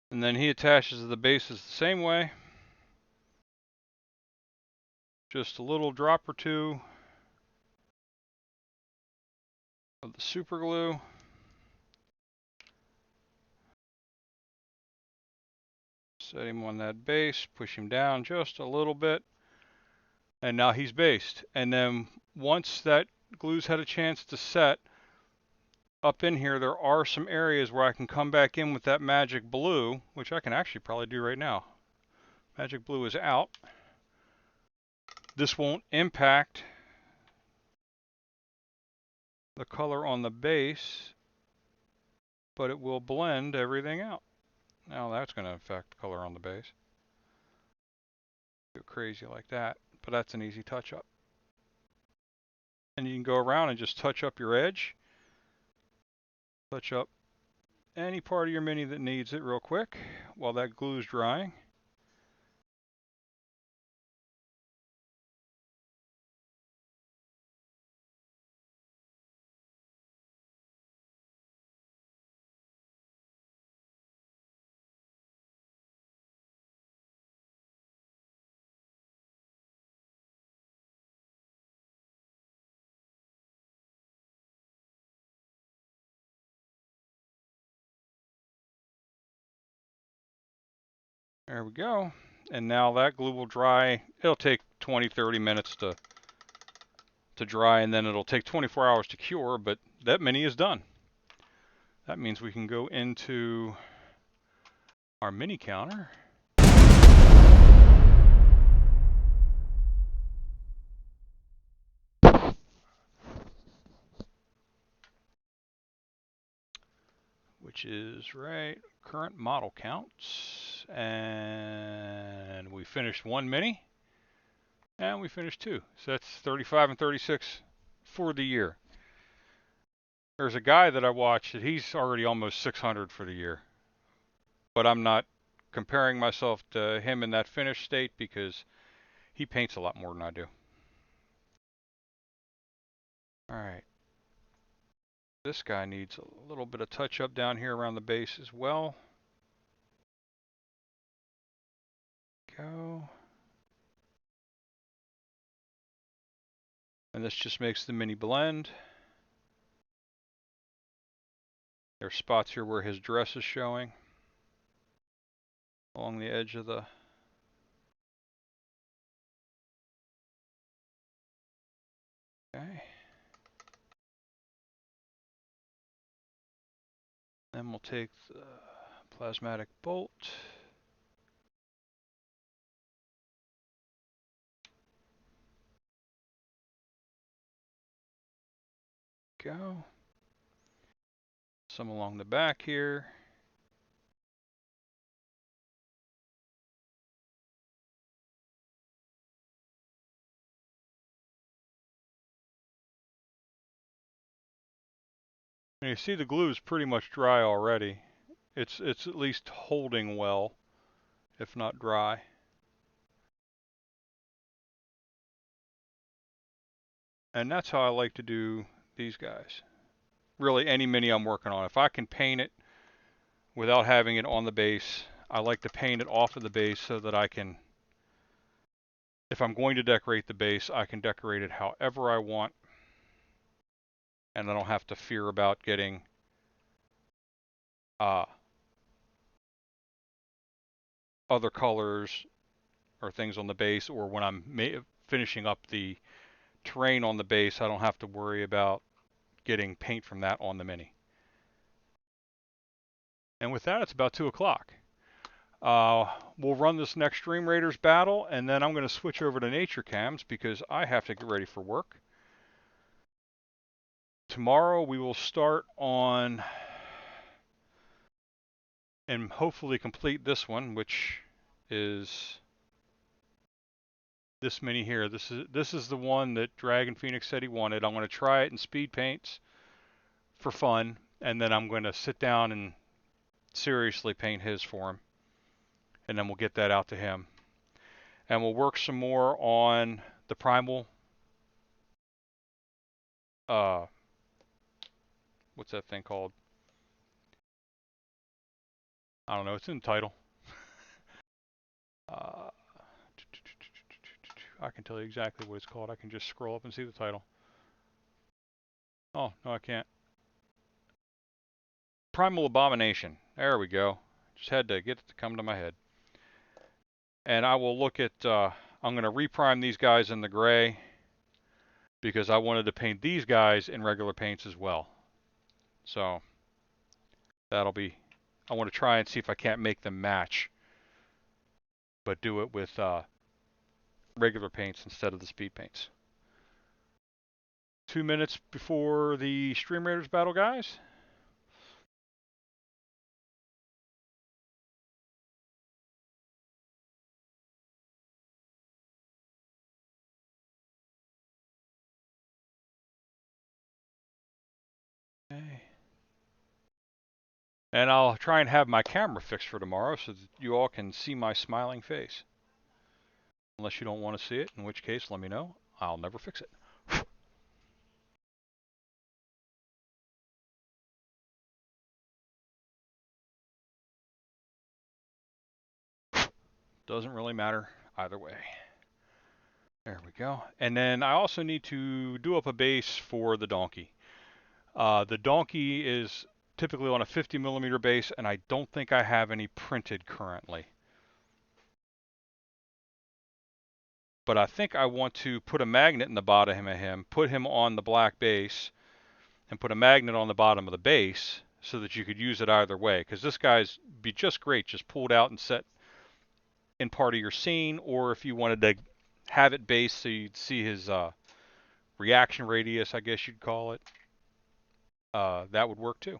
And then he attaches to the bases the same way. Just a little drop or two of the super glue. Set him on that base, push him down just a little bit. And now he's based. And then once that glue's had a chance to set, up in here there are some areas where I can come back in with that magic blue, which I can actually probably do right now. Magic blue is out. This won't impact the color on the base, but it will blend everything out. Now that's going to affect the color on the base. Go crazy like that, but that's an easy touch up. And you can go around and just touch up your edge. Touch up any part of your mini that needs it real quick while that glue is drying. There we go. And now that glue will dry. It'll take 20-30 minutes to dry, and then it'll take 24 hours to cure, but that mini is done. That means we can go into our mini counter. Which is right, current model counts. And we finished one mini. And we finished two. So that's 35 and 36 for the year. There's a guy that I watched that he's already almost 600 for the year. But I'm not comparing myself to him in that finished state because he paints a lot more than I do. All right. This guy needs a little bit of touch up down here around the base as well. Go. And this just makes the mini blend. There's spots here where his dress is showing along the edge of the... Okay. Then we'll take the plasmatic bolt. Go. Some along the back here. And you see the glue is pretty much dry already. It's at least holding well, if not dry. And that's how I like to do these guys. Really, any mini I'm working on. If I can paint it without having it on the base, I like to paint it off of the base so that I can, if I'm going to decorate the base, I can decorate it however I want. And I don't have to fear about getting other colors or things on the base, or when I'm finishing up the terrain on the base, I don't have to worry about getting paint from that on the mini. And with that, it's about 2 o'clock. We'll run this next Stream Raiders battle, and then I'm going to switch over to Nature Cams because I have to get ready for work. Tomorrow we will start on and hopefully complete this one, which is this mini here. This is the one that Dragon Phoenix said he wanted. I'm going to try it in speed paints for fun, and then I'm going to sit down and seriously paint his for him, and then we'll get that out to him. And we'll work some more on the Primal. What's that thing called? I don't know. It's in the title. I can tell you exactly what it's called. I can just scroll up and see the title. Oh, no, I can't. Primal Abomination. There we go. Just had to get it to come to my head. And I will look at, I'm going to reprime these guys in the gray because I wanted to paint these guys in regular paints as well. So that'll be, I want to try and see if I can't make them match, but do it with regular paints instead of the speed paints. 2 minutes before the Stream Raiders battle, guys. Okay. And I'll try and have my camera fixed for tomorrow so that you all can see my smiling face. Unless you don't want to see it, in which case let me know. I'll never fix it. Doesn't really matter either way. There we go. And then I also need to do up a base for the donkey. The donkey is typically on a 50mm base, and I don't think I have any printed currently. But I think I want to put a magnet in the bottom of him, put him on the black base, and put a magnet on the bottom of the base so that you could use it either way. Because this guy's be just great, just pulled out and set in part of your scene, or if you wanted to have it based so you'd see his reaction radius, I guess you'd call it, that would work too.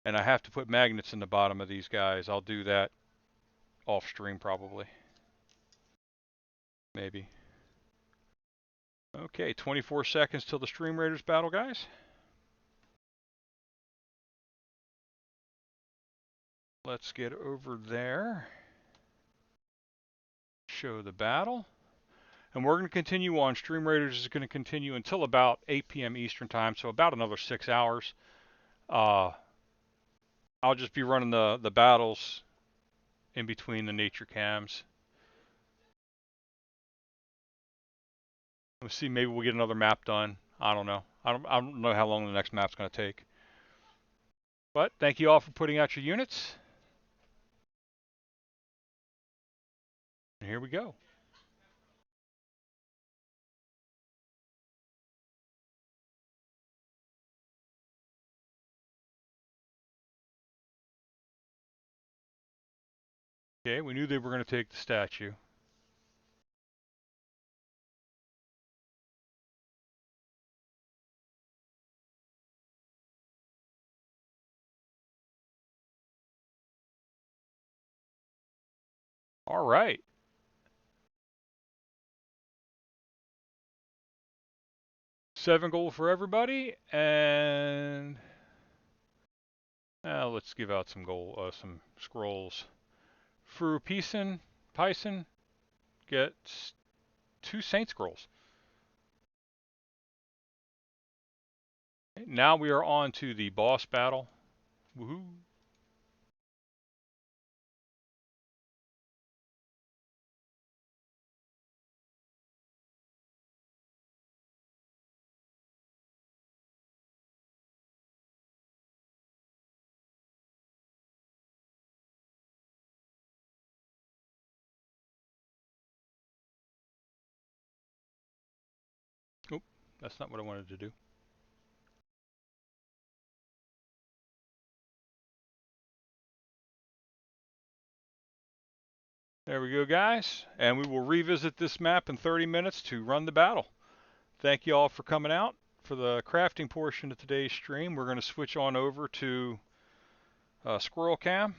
And I have to put magnets in the bottom of these guys. I'll do that off stream probably. Maybe. Okay, 24 seconds till the Stream Raiders battle, guys. Let's get over there. Show the battle. And we're going to continue on. Stream Raiders is going to continue until about 8 p.m. Eastern Time, so about another 6 hours. I'll just be running the battles in between the nature cams. Let's see, maybe we'll get another map done. I don't know. I don't know how long the next map's going to take. But thank you all for putting out your units. And here we go. Okay, we knew they were going to take the statue. All right. Seven gold for everybody, and let's give out some gold, some scrolls. For Pison gets 2 Saint Scrolls. Okay, now we are on to the boss battle. Woohoo! Oop, that's not what I wanted to do. There we go, guys. And we will revisit this map in 30 minutes to run the battle. Thank you all for coming out. For the crafting portion of today's stream, we're going to switch on over to Squirrel Cam.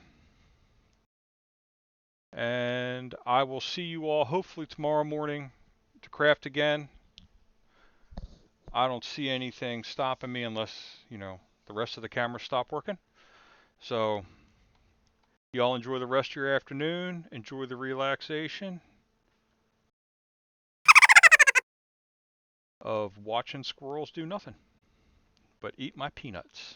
And I will see you all hopefully tomorrow morning to craft again. I don't see anything stopping me unless, you know, the rest of the cameras stop working. So, y'all enjoy the rest of your afternoon. Enjoy the relaxation of watching squirrels do nothing but eat my peanuts.